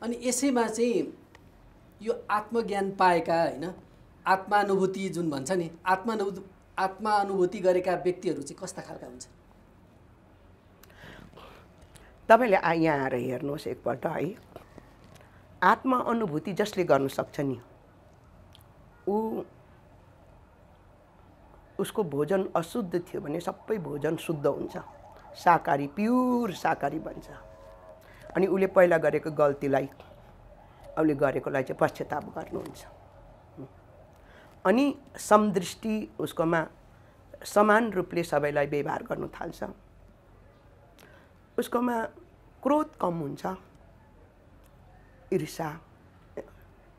अनि यसैमा चाहिँ यो आत्मज्ञान पाएका होइन, आत्मानुभूति जुन भन्छ नि, आत्मानुभूति गरेका व्यक्तिहरू चाहिँ कस्ता खालका हुन्छ? तपाईँले यहाँ आएर हेर्नुहोस् एकपल्ट है, आत्मा अनुभूति जसले गर्न सक्छ नि उसको भोजन अशुद्ध थियो भने सबै भोजन शुद्ध हुन्छ, शाकाहारी प्युर शाकाहारी बन्छ। अनि उसले पहिला गरेको गल्तीलाई उसले गरेकोलाई चाहिँ पश्चाताप गर्नुहुन्छ। अनि समदृष्टि उसकोमा समान रूपले सबैलाई व्यवहार गर्नु थाल्छ, उसकोमा क्रोध कम हुन्छ, ईर्षा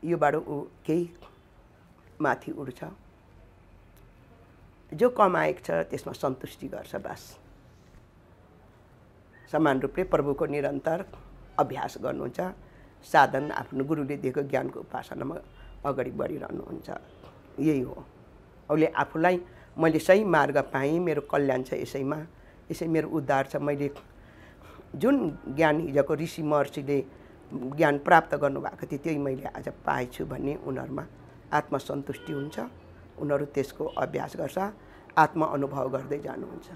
योबाट ऊ केही माथि उड्छ, जो कमाएको छ त्यसमा सन्तुष्टि गर्छ बस। समान रूपले प्रभुको निरन्तर अभ्यास गर्नुहुन्छ, साधन आफ्नो गुरुले दिएको ज्ञानको उपासनामा अगाडि बढिरहनुहुन्छ। यही हो, उसले आफूलाई मैले सही मार्ग पाएँ, मेरो कल्याण छ यसैमा, यसै मेरो उद्धार छ, मैले जुन ज्ञान हिजोको ऋषि महर्षिले ज्ञान प्राप्त गर्नुभएको थियो त्यही मैले आज पाएछु भन्ने उनीहरूमा आत्मसन्तुष्टि हुन्छ। उनीहरू त्यसको अभ्यास गर्छ, आत्म अनुभव गर्दै जानुहुन्छ।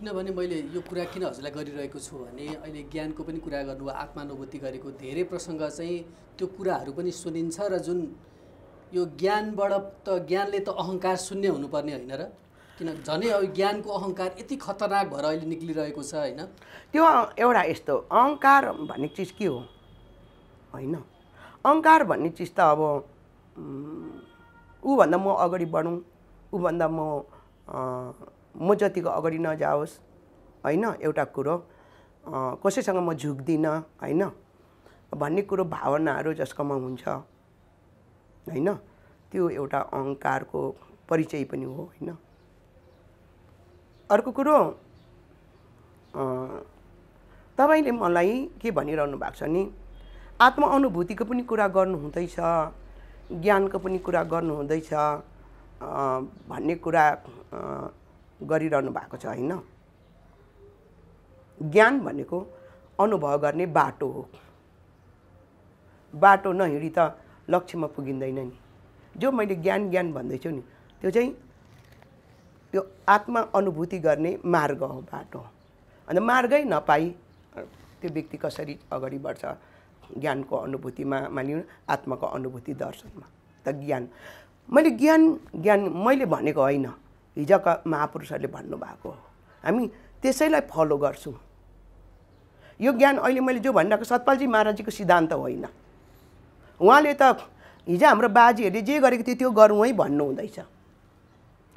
किनभने मैले यो कुरा किन हजुरलाई गरिरहेको छु भने अहिले ज्ञानको पनि कुरा गर्नुभयो, आत्मानुभूति गरेको धेरै प्रसङ्ग चाहिँ त्यो कुराहरू पनि सुनिन्छ र जुन यो ज्ञानबाट त ज्ञानले त अहङ्कार शून्य हुनुपर्ने होइन र? किन झनै अब ज्ञानको अहङ्कार यति खतरनाक भएर अहिले निक्लिरहेको छ होइन। त्यो एउटा यस्तो अहङ्कार भन्ने चिज के हो होइन, अहङ्कार भन्ने चिज त अब ऊभन्दा म अगाडि बढौँ, ऊभन्दा म जतिको अगाडि नजाओस् होइन, एउटा कुरो कसैसँग म झुक्दिनँ होइन भन्ने कुरो भावनाहरू जसकोमा हुन्छ होइन, त्यो एउटा अहङ्कारको परिचय पनि हो होइन। अर्को कुरो तपाईँले मलाई के भनिरहनु भएको छ नि, आत्म अनुभूतिको पनि कुरा गर्नु हुँदैछ, ज्ञानको पनि कुरा गर्नु हुँदैछ भन्ने कुरा गरिरहनु भएको छ होइन। ज्ञान भनेको अनुभव गर्ने बाटो हो। बाटो नहिँडी त लक्ष्यमा पुगिँदैन नि। जो मैले ज्ञान भन्दैछु नि त्यो चाहिँ त्यो आत्मा अनुभूति गर्ने मार्ग हो, बाटो हो। अन्त मार्गै नपाई त्यो व्यक्ति कसरी अगाडि बढ्छ ज्ञानको अनुभूतिमा, मानियो आत्माको अनुभूति दर्शनमा। त ज्ञान मैले भनेको होइन, हिजोका महापुरुषहरूले भन्नुभएको हो। हामी त्यसैलाई फलो गर्छौँ। यो ज्ञान अहिले मैले जो भनिरहेको सतपालजी महाराजजीको सिद्धान्त होइन। उहाँले त हिजो हाम्रो बाजेहरूले जे गरेको थियो त्यो गरौँ है भन्नु हुँदैछ।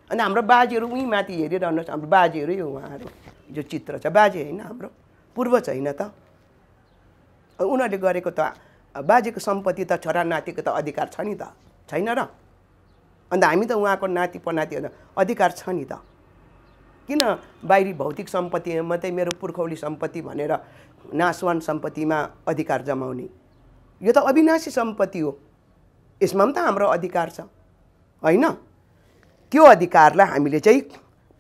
अनि हाम्रो बाजेहरू उहीँ माथि हेरिरहनुहोस्, हाम्रो बाजेहरू यो उहाँहरू जो चित्र छ बाजे होइन, हाम्रो पूर्वज होइन त। उनीहरूले गरेको त बाजेको सम्पत्ति त छोरा नातिको त अधिकार छ नि त, छैन र? अन्त हामी त उहाँको नाति पनाति अधिकार छ नि त। किन बाहिरी भौतिक सम्पत्ति मात्रै मेरो पुर्खौली सम्पत्ति भनेर नाशवान सम्पत्तिमा अधिकार जमाउने? यो त अविनाशी सम्पत्ति हो, यसमा पनि त हाम्रो अधिकार छ होइन? त्यो अधिकारलाई हामीले चाहिँ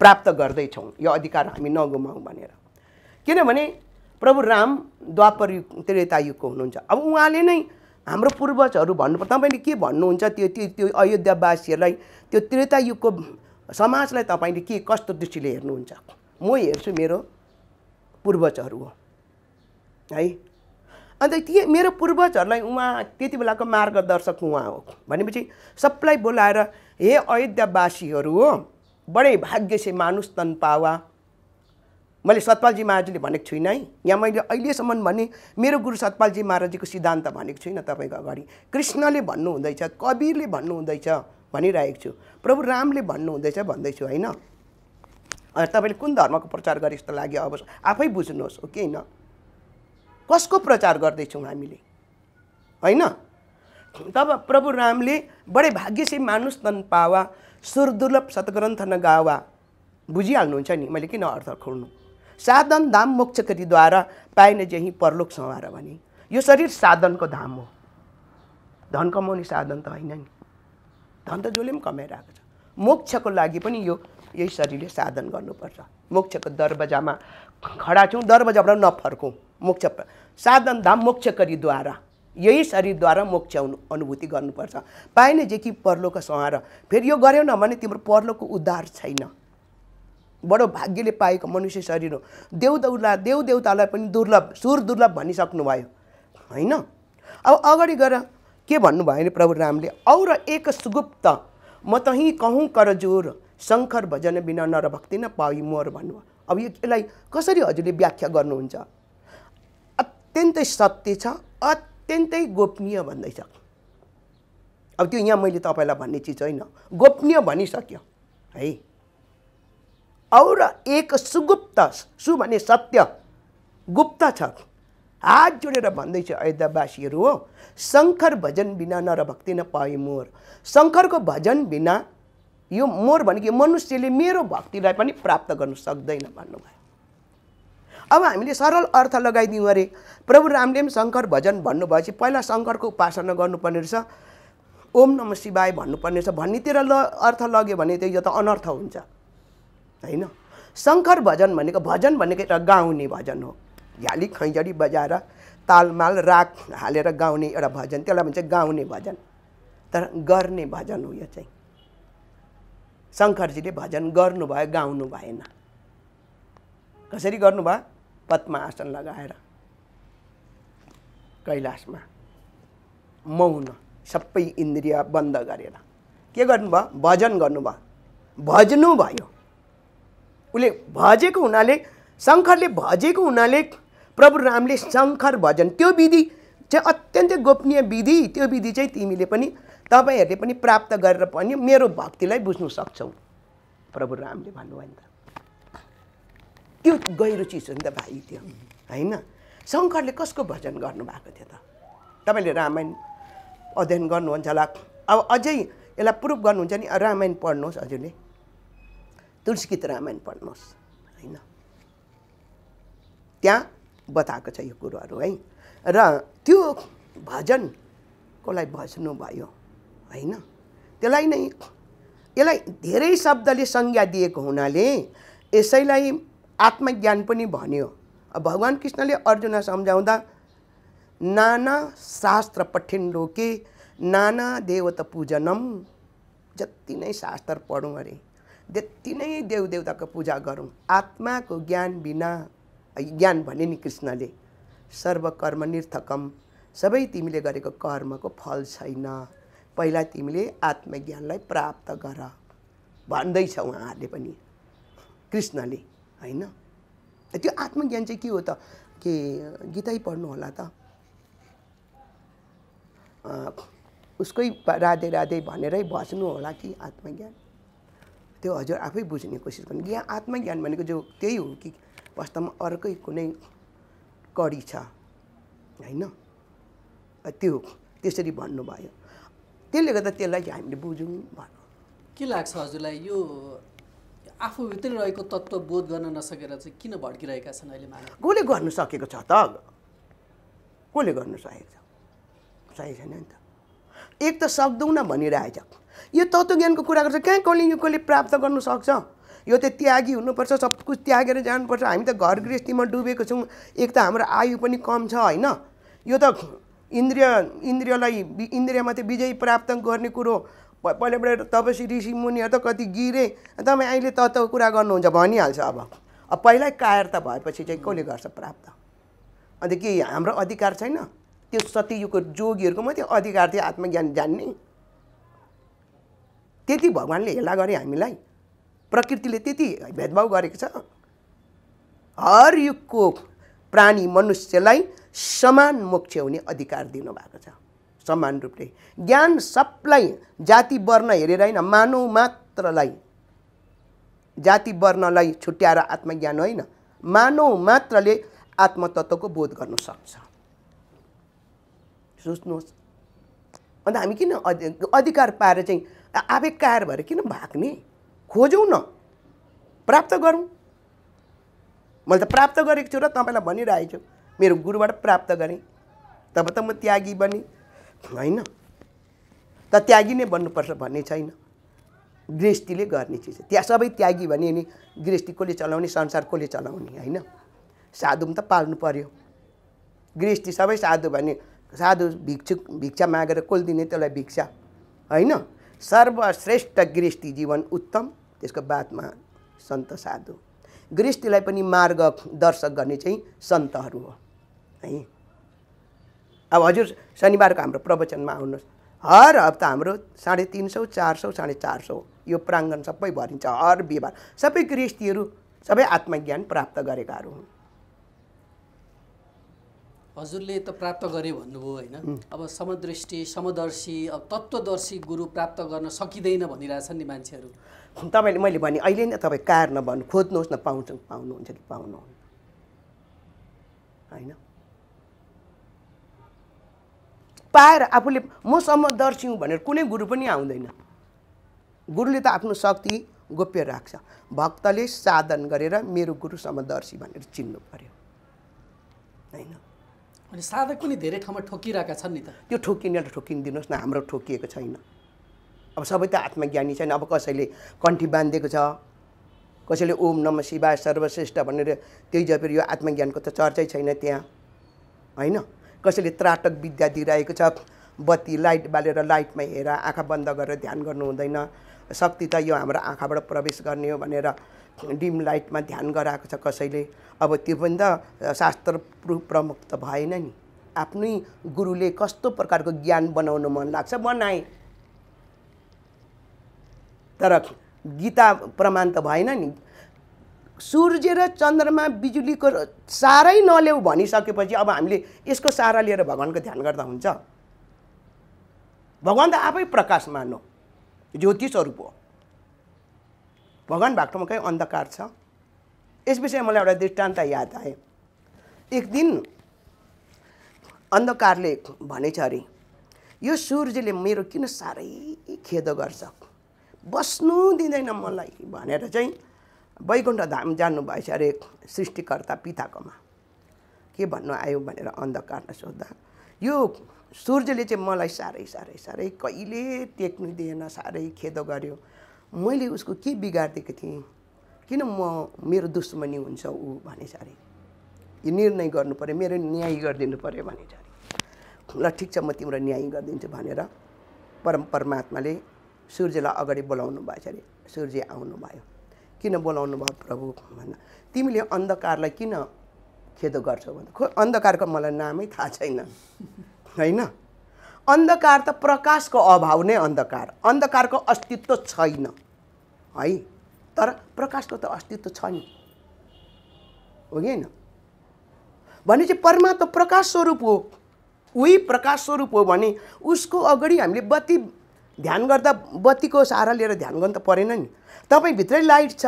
प्राप्त गर्दैछौँ। यो अधिकार हामी नगुमाउँ भनेर। किनभने प्रभु राम द्वापर युग त्रेता युगको हुनुहुन्छ। अब उहाँले नै हाम्रो पूर्वजहरू भन्नुपर्छ। तपाईँले के भन्नुहुन्छ त्यो अयोध्यावासीहरूलाई, त्यो त्रेता युगको समाजलाई तपाईँले के कस्तो दृष्टिले हेर्नुहुन्छ? म हेर्छु मेरो पूर्वजहरू हो है। अन्त ती मेरो पूर्वजहरूलाई उहाँ त्यति बेलाको मार्गदर्शक उहाँ हो भनेपछि सबलाई बोलाएर हे अयोध्यावासीहरू हो, बडै भाग्य से मानुष तन पावा। मैले सतपालजी महाराजले भनेको छुइनँ है। यहाँ मैले अहिलेसम्म भने मेरो गुरु सतपालजी महाराजजीको सिद्धान्त भनेको छुइनँ तपाईँको अगाडि। कृष्णले भन्नुहुँदैछ, कबीरले भन्नुहुँदैछ भनिरहेको छु, प्रभु रामले भन्नुहुँदैछ भन्दैछु होइन। तपाईँले कुन धर्मको प्रचार गरे जस्तो लाग्यो अब आफै बुझ्नुहोस् हो कि होइन? कसको प्रचार गर्दैछौँ हामीले होइन? तब प्रभु रामले बडे भाग्य से मानुष तन पावा, सुर दुर्लभ सतग्रन्थ न गावा। बुझिहाल्नुहुन्छ नि मैले किन अर्थ खोल्नु? साधन धाम मोक्ष करिद्वारा पाइने जही परलोक संवार भने यो शरीर साधनको धाम हो। धन कमाउने साधन त होइन नि। धन त जसले पनि कमाइरहेको छ। मोक्षको लागि पनि यही शरीरले साधन गर्नुपर्छ। मोक्षको दरवाजामा खडा छौँ, दरवाजाबाट नफर्कौँ। मोक्ष साधन धाम मोक्ष करिद्वारा, यही शरीरद्वारा मोक्ष अनुभूति गर्नुपर्छ। पाइने जे कि परलोक संहार। फेरि यो गर्यौ न भने तिम्रो परलोकको उद्धार छैन। बडो भाग्यले पाएको मनुष्य शरीर हो। देवदेवतालाई पनि दुर्लभ, सुर दुर्लभ भनिसक्नुभयो होइन? अब अगाडि गएर के भन्नुभयो भने प्रभु रामले और एक सुगुप्त म तहीँ कहूँ कर जोर, शङ्कर भजन बिना नर भक्ति न पाई मोर भन्नुभयो। अब यसलाई कसरी हजुरले व्याख्या गर्नुहुन्छ? अत्यन्तै सत्य छ, अत्यन्तै गोपनीय भन्दैछ। अब त्यो यहाँ मैले तपाईँलाई भन्ने चिज होइन, गोपनीय भनिसक्यो है। और एक सुगुप्त, सु भने सत्य, गुप्त छ। हात जोडेर भन्दैछ अयोध्यावासीहरू हो, शङ्कर भजन बिना नर भक्ति न पाए मोर। शङ्करको भजन बिना यो मोर भनेको मनुष्यले मेरो भक्तिलाई पनि प्राप्त गर्नु सक्दैन भन्नुभयो। अब हामीले सरल अर्थ लगाइदिउँ अरे प्रभु रामले पनि शङ्कर भजन भन्नुभएपछि पहिला शङ्करको उपासना गर्नुपर्ने रहेछ, ओम नमः शिवाय भन्नुपर्ने रहेछ भन्नेतिर अर्थ लग्यो भने त यो त अनर्थ हुन्छ होइन? शङ्कर भजन भनेको एउटा गाउने भजन हो। झ्याली खैँजडी बजाएर तालमाल राग हालेर गाउने एउटा भजन, त्यसलाई भन्छ गाउने भजन। तर गर्ने भजन हो यो चाहिँ। शङ्करजीले भजन गर्नुभयो, गाउनु भएन। कसरी गर्नुभयो? पद्मा आसन लगाएर कैलाशमा मौन, सबै इन्द्रिय बन्द गरेर के गर्नुभयो? भजन गर्नुभयो, भज्नु भयो। उसले भजेको हुनाले, शङ्करले भजेको हुनाले प्रभु रामले शङ्कर भजन, त्यो विधि चाहिँ अत्यन्तै गोपनीय विधि। त्यो विधि चाहिँ तिमीले पनि, तपाईँहरूले पनि प्राप्त गरेर पनि मेरो भक्तिलाई बुझ्नु सक्छौ प्रभु रामले भन्नुभयो नि त। त्यो गहिरो चिज हो नि त भाइ त्यो होइन? शङ्करले कसको भजन गर्नुभएको थियो त? तपाईँले रामायण अध्ययन गर्नुहुन्छ होला। अब अझै यसलाई प्रुफ गर्नुहुन्छ नि रामायण पढ्नुहोस् हजुरले, तुलसीगीत रामायण पढ्नुहोस् होइन? त्यहाँ बताएको छ यो कुरोहरू है। र त्यो भजनको लागि भज्नु भयो होइन? त्यसलाई नै यसलाई धेरै शब्दले संज्ञा दिएको हुनाले यसैलाई आत्मज्ञान पनि भन्यो। भगवान् कृष्णले अर्जुनलाई सम्झाउँदा नाना शास्त्र पठिन लोके नाना देवता पूजनम, जति नै शास्त्र पढौँ अरे, जति नै देवदेवताको पूजा गरौँ, आत्माको ज्ञान बिना, ज्ञान भने नि कृष्णले सर्वकर्म निर्थकम, सबै तिमीले गरेको कर्मको फल छैन, पहिला तिमीले आत्मज्ञानलाई प्राप्त गर भन्दैछ उहाँहरूले पनि, कृष्णले होइन। त्यो आत्मज्ञान चाहिँ के हो त, के गीतै पढ्नु होला त, उसकै राधे राधे भनेरै बस्नु होला कि आत्मज्ञान, त्यो हजुर आफै बुझ्ने कोसिस गर्नु। यहाँ आत्मज्ञान भनेको जो त्यही हो कि वास्तवमा अर्कै कुनै कडी छ होइन, त्यो त्यसरी भन्नुभयो, त्यसले गर्दा त्यसलाई हामीले बुझौँ भन्नु। के लाग्छ हजुरलाई यो आफूभित्र रहेको तत्त्व बोध गर्न नसकेर चाहिँ किन भड्किरहेका छन् अहिले मानव? कसले गर्नु सकेको छ त, कसले गर्नु सकेको छ, सकेको छैन नि त। एक त सक्दौँ न भनिरहेछ, यो तत्त्वज्ञानको कुरा गर्छ, कहाँ कसले यो कसले प्राप्त गर्नु सक्छ, यो त त्यागी हुनुपर्छ, सब कुछ त्यागेर जानुपर्छ। हामी त घर गृहस्थीमा डुबेको छौँ, एक त हाम्रो आयु पनि कम छ होइन, यो त इन्द्रियमा चाहिँ विजय प्राप्त गर्ने कुरो पहिलाबाट तपसी ऋषि मुनिहरू त कति गिरे, तपाईँ अहिले तत्त्वको कुरा गर्नुहुन्छ भनिहाल्छ। अब पहिल्यै कायर त भएपछि चाहिँ कसले गर्छ प्राप्त? अन्त के हाम्रो अधिकार छैन? त्यो सत्ययुगको जोगीहरूको मात्रै अधिकार थियो आत्मज्ञान जान्ने, त्यति भगवान्ले हेला गरे हामीलाई, प्रकृतिले त्यति भेदभाव गरेको छ। हर युगको प्राणी मनुष्यलाई समान मोक्ष हुने अधिकार दिनुभएको छ, समान रूपले। ज्ञान सबलाई जाति वर्ण हेरेर होइन, मानव मात्रलाई, जाति वर्णलाई छुट्याएर आत्मज्ञान होइन, मानव मात्रले आत्मतत्त्वको बोध गर्न सक्छ। सोच्नुहोस्, अन्त हामी किन अधिकार पाएर चाहिँ आवेग कायर भएर किन भाग्ने? खोजौँ न, प्राप्त गरौँ। मैले त प्राप्त गरेको छु र तपाईँलाई भनिरहेको छु, मेरो गुरुबाट प्राप्त गरेँ, तब त म त्यागी बने होइन। त त्यागी नै बन्नुपर्छ भन्ने छैन, गृहस्थीले गर्ने चिज त्यहाँ सबै त्यागी भने नि गृहस्थी कसले चलाउने, संसार कसले चलाउने होइन। साधु पनि त पाल्नु पर्यो, गृहस्थी सबै साधु भने साधु भिक्षा मागेर कसले दिने त्यसलाई भिक्षा होइन। सर्वश्रेष्ठ गृहस्थी जीवन उत्तम, त्यसको बादमा सन्त साधु। गृहस्थीलाई पनि मार्ग दर्शक गर्ने चाहिँ सन्तहरू हो है। अब हजुर शनिबारको हाम्रो प्रवचनमा आउनुहोस्, हर हप्ता हाम्रो 350, 400, 450 यो प्राङ्गण सबै भरिन्छ। हर बिहिबार सबै गृहस्थीहरू सबै आत्मज्ञान प्राप्त गरेकाहरू हुन्। हजुरले त प्राप्त गरे भन्नुभयो होइन, अब समदृष्टि समदर्शी अब तत्त्वदर्शी गुरु प्राप्त गर्न सकिँदैन भनिरहेछन् नि मान्छेहरू। तपाईँले मैले भने अहिले नै तपाईँ कार नभन्नु, खोज्नुहोस् न, पाउनुहुन्छ कि पाउनुहुन्न होइन। पाएर आफूले म समदर्शी हुँ भनेर कुनै गुरु पनि आउँदैन। गुरुले त आफ्नो शक्ति गोप्य राख्छ, भक्तले साधन गरेर मेरो गुरु समदर्शी भनेर चिन्नु पर्यो होइन। अनि साधक पनि धेरै ठाउँमा ठोकिरहेका छन् नि त। त्यो ठोकिदिनुहोस् न, हाम्रो ठोकिएको छैन। अब सबै त आत्मज्ञानी छैन। अब कसैले कण्ठी बाँधिदिएको छ, कसैले ओम नमः शिवाय सर्वश्रेष्ठ भनेर त्यही जपेर यो आत्मज्ञानको त चर्चै छैन त्यहाँ होइन। कसैले त्राटक विद्या दिइरहेको छ, बत्ती लाइट बालेर लाइटमा हेर, आँखा बन्द गरेर ध्यान गर्नु हुँदैन, शक्ति त यो हाम्रो आँखाबाट प्रवेश गर्ने हो भनेर डिम लाइटमा ध्यान गराएको छ कसैले। अब त्यो पनि त शास्त्र प्रमुख त भएन नि। आफ्नै गुरुले कस्तो प्रकारको ज्ञान बनाउन मन लाग्छ बनाए, तर गीता प्रमाण त भएन नि। सूर्य र चन्द्रमा बिजुलीको सारै नल्याऊ भनिसकेपछि अब हामीले यसको सारा लिएर भगवान्को ध्यान गर्दा हुन्छ? भगवान् त आफै प्रकाशमान हो, ज्योति स्वरूप हो। भगवान् भएको ठाउँमा कहीँ अन्धकार छ? यस विषयमा मलाई एउटा दृष्टान्त याद आयो। एक दिन अन्धकारले भनेछ अरे, यो सूर्यले मेरो किन साह्रै खेद गर्छ, बस्नु दिँदैन मलाई भनेर चाहिँ वैकुण्ठ धाम जानुभएछ अरे सृष्टिकर्ता पिताकोमा। के भन्नु आयो भनेर अन्धकारलाई सोद्धा, यो सूर्यले चाहिँ मलाई साह्रै साह्रै साह्रै कहिले टेक्नु दिएन, साह्रै खेद गर्यो। मैले उसको के बिगारिदिएको थिएँ, किन मेरो दुश्मनी हुन्छ ऊ भनेछ अरे। यो निर्णय गर्नु पर्यो, मेरो न्याय गरिदिनु पर्यो भने चाहिँ ल ठिक छ, म तिम्रो न्याय गरिदिन्छु भनेर परमात्माले सूर्यलाई अगाडि बोलाउनु भएछ अरे। सूर्य आउनुभयो। किन बोलाउनु भयो प्रभु भन्दा, तिमीले अन्धकारलाई किन खेदो गर्छौ भन्दा, खो अन्धकारको मलाई नामै थाहा छैन होइन। अन्धकार त प्रकाशको अभाव नै अन्धकार, अन्धकारको अस्तित्व छैन है, तर प्रकाशको त अस्तित्व छ नि, हो कि होइन? भनेपछि परमात्मा प्रकाश स्वरूप हो, उही प्रकाश स्वरूप हो भने उसको अगाडि हामीले बत्ती ध्यान गर्दा बत्तीको सहारा लिएर ध्यान गर्नु त परेन नि। तपाईँभित्रै लाइट छ,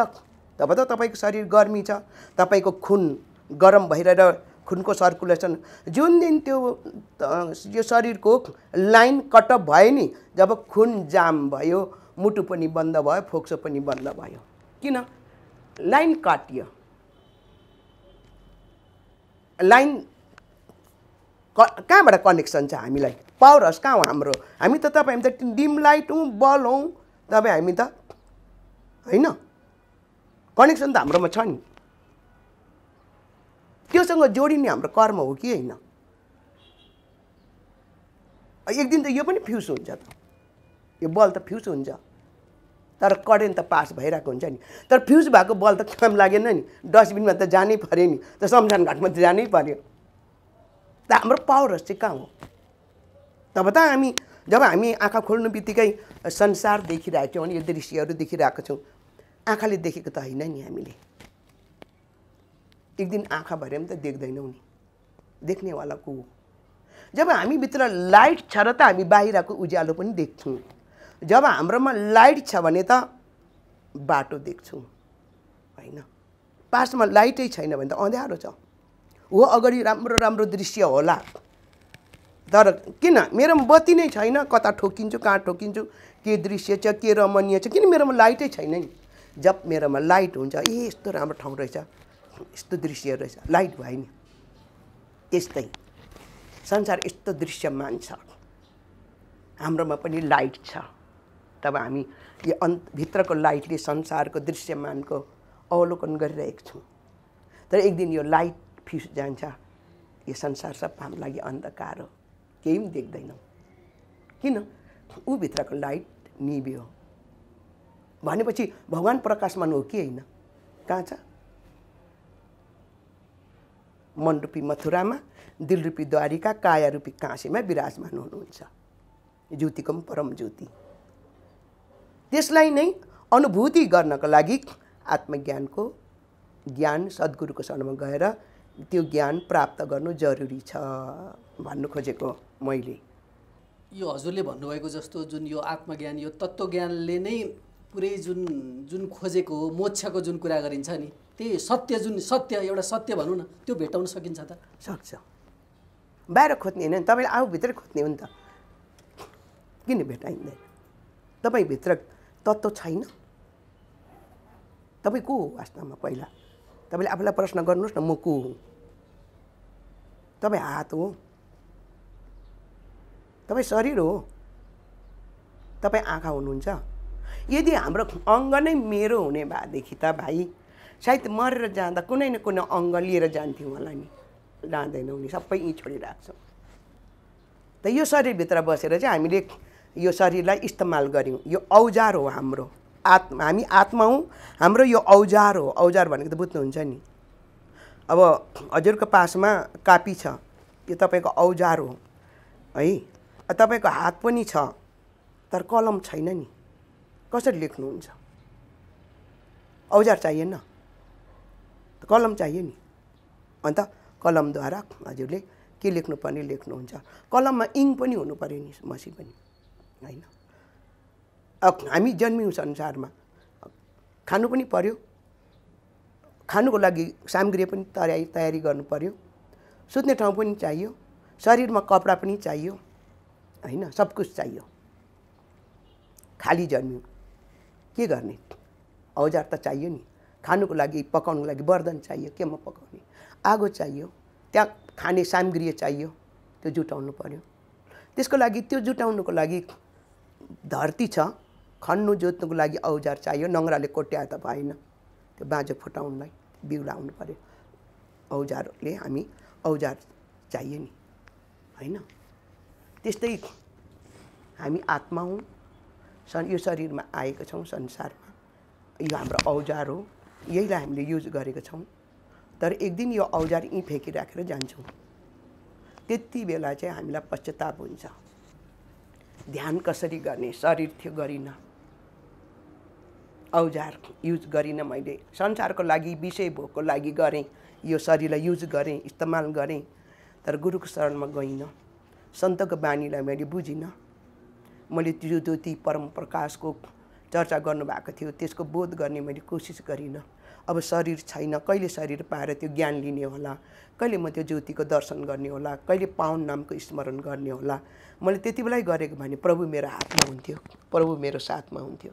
तब त तपाईँको शरीर गर्मी छ, तपाईँको खुन गरम भइरहेर खुनको सर्कुलेसन, जुन दिन त्यो यो शरीरको लाइन कटअप भयो नि, जब खुन जाम भयो, मुटु पनि बन्द भयो, फोक्सो पनि बन्द भयो। किन? लाइन काटियो। लाइन कहाँबाट कनेक्सन छ हामीलाई? पावर हाउस कहाँ हो हाम्रो? हामी त तपाईँ, हामी त डिम लाइट हौँ, बल हौँ, तपाईँ हामी त होइन। कनेक्सन त हाम्रोमा छ नि, त्योसँग जोडिने हाम्रो कर्म हो कि होइन? एक दिन त यो पनि फ्युज हुन्छ त, यो बल त फ्युज हुन्छ, तर करेन्ट त पास भइरहेको हुन्छ नि। तर फ्युज भएको बल त काम लागेन नि, डस्टबिनमा त जानै पर्यो नि, त शमशान घाटमा त जानै पर्यो। त हाम्रो पावर चाहिँ कहाँ हो? तब त हामी जब हामी आँखा खोल्नु बित्तिकै संसार देखिरहेको छौँ, यो दृश्यहरू देखिरहेको छौँ, आँखाले देखेको त होइन नि हामीले। एक दिन आँखा भएर पनि त देख्दैनौँ नि, देख्नेवाला को हो? जब हामीभित्र लाइट छ र त हामी बाहिरको उज्यालो पनि देख्छौँ। जब हाम्रोमा लाइट छ भने त बाटो देख्छौँ होइन। पासमा लाइटै छैन भने त अँध्यारो छ। हो अगाडि राम्रो राम्रो दृश्य होला, तर किन मेरोमा बत्ती नै छैन, कता ठोकिन्छु, कहाँ ठोकिन्छु, के दृश्य छ, के रमणीय छ, किन मेरोमा लाइटै छैन नि। जब मेरोमा लाइट हुन्छ, ए यस्तो राम्रो ठाउँ रहेछ, यस्तो दृश्य रहेछ, लाइट भयो नि। त्यस्तै संसार यस्तो दृश्यमान छ, हाम्रोमा पनि लाइट छ। तब हामी यो भित्रको लाइटले संसारको दृश्यमानको अवलोकन गरिरहेको छौँ। तर एक दिन यो लाइट फ्युज जान्छ, यो संसार सब हाम्रो लागि अन्धकार हो, केही पनि देख्दैनौँ। किन? ऊ भित्रको लाइट निभ्यो भनेपछि भगवान् प्रकाशमान हो कि होइन? कहाँ छ? मन रूपी मथुरामा, दिल रूपी द्वारिका, काया रूपी काशीमा विराजमान हुनुहुन्छ, ज्योतिको पनि परम ज्योति। त्यसलाई नै अनुभूति गर्नको लागि आत्मज्ञानको ज्ञान सद्गुरुको शरणमा गएर त्यो ज्ञान प्राप्त गर्नु जरुरी छ भन्नु खोजेको मैले। यो हजुरले भन्नुभएको जस्तो जुन यो आत्मज्ञान, यो तत्त्वज्ञानले नै पुरै जुन खोजेको हो, मोक्षको जुन कुरा गरिन्छ नि, त्यही सत्य, जुन सत्य एउटा सत्य भनौँ न, त्यो भेटाउन सकिन्छ त? सक्छ। बाहिर खोज्ने होइन, तपाईँले आफूभित्रै खोज्ने हो नि त, किन भेटाइँदैन? तपाईँभित्र तत्त्व छैन, तपाईँ को हो वास्तवमा? पहिला तपाईँले आफूलाई प्रश्न गर्नुहोस् न, म को हुँ? तपाईँ हात हो, तपाईँ शरीर हो, तपाईँ आँखा हुनुहुन्छ। यदि हाम्रो अङ्ग नै मेरो हुने भएदेखि त भाइ सायद मरेर जाँदा कुनै न कुनै अङ्ग लिएर जान्थ्यौँ होला नि, जाँदैनौँ नि, सबै यहीँ छोडिराख्छौँ। त यो शरीरभित्र बसेर चाहिँ हामीले यो शरीरलाई इस्तेमाल गऱ्यौँ। यो औजार हो हाम्रो, हामी आत्मा हौँ, हाम्रो यो औजार हो। औजार भनेको त बुझ्नुहुन्छ नि। अब हजुरको पासमा कापी छ, यो तपाईँको औजार हो है। तपाईँको हात पनि छ, तर कलम छैन नि, कसरी लेख्नुहुन्छ? औजार चाहिएन, कलम चाहियो नि। अन्त कलमद्वारा हजुरले के लेख्नुपर्ने लेख्नुहुन्छ। कलममा इङ्क पनि हुनु पऱ्यो नि, मसी पनि होइन। हामी जन्मियौँ संसारमा, खानु पनि पर्यो, खानुको लागि सामग्री पनि तयारी गर्नु पर्यो, सुत्ने ठाउँ पनि चाहियो, शरीरमा कपडा पनि चाहियो होइन, सब कुछ चाहियो। खाली जन्मियौँ, के गर्ने? औजार त चाहियो नि। खानुको लागि, पकाउनुको लागि बर्तन चाहियो, केमा पकाउने? आगो चाहियो, त्यहाँ खाने सामग्री चाहियो, त्यो जुटाउनु पर्यो। त्यसको लागि, त्यो जुटाउनुको लागि धरती छ, खन्नु जोत्नुको लागि औजार चाहियो, नङ्ग्राले कोट्याए त भएन, त्यो बाँझो फुटाउनलाई बिउ लाउनु पर्यो। औजारले हामी औजार चाहियो नि हैन। त्यस्तै हामी आत्मा हौँ, यो शरीरमा आएका छौँ संसारमा, यो हाम्रो औजार हो, यहीलाई हामीले युज गरेका छौँ। तर एक दिन यो औजार यहीँ फ्याँकिराखेर जान्छौँ। त्यति बेला चाहिँ हामीलाई पश्चाताप हुन्छ। ध्यान कसरी गर्ने, शरीर थियो गरिनँ, औजार युज गरिनँ, मैले संसारको लागि विषय भोगको लागि गरेँ, यो शरीरलाई युज गरेँ, इस्तेमाल गरेँ, तर गुरुको शरणमा गइनँ, सन्तको बानीलाई मैले बुझिनँ। मैले त्यो ज्योति परम प्रकाशको चर्चा गर्नुभएको थियो, त्यसको बोध गर्ने मैले कोसिस गरिनँ। अब शरीर छैन, कहिले शरीर पाएर त्यो ज्ञान लिने होला, कहिले म त्यो ज्योतिको दर्शन गर्ने होला, कहिले पावन नामको स्मरण गर्ने होला। मैले त्यति बेलै गरेको भने प्रभु मेरो हातमा हुन्थ्यो, प्रभु मेरो साथमा हुन्थ्यो।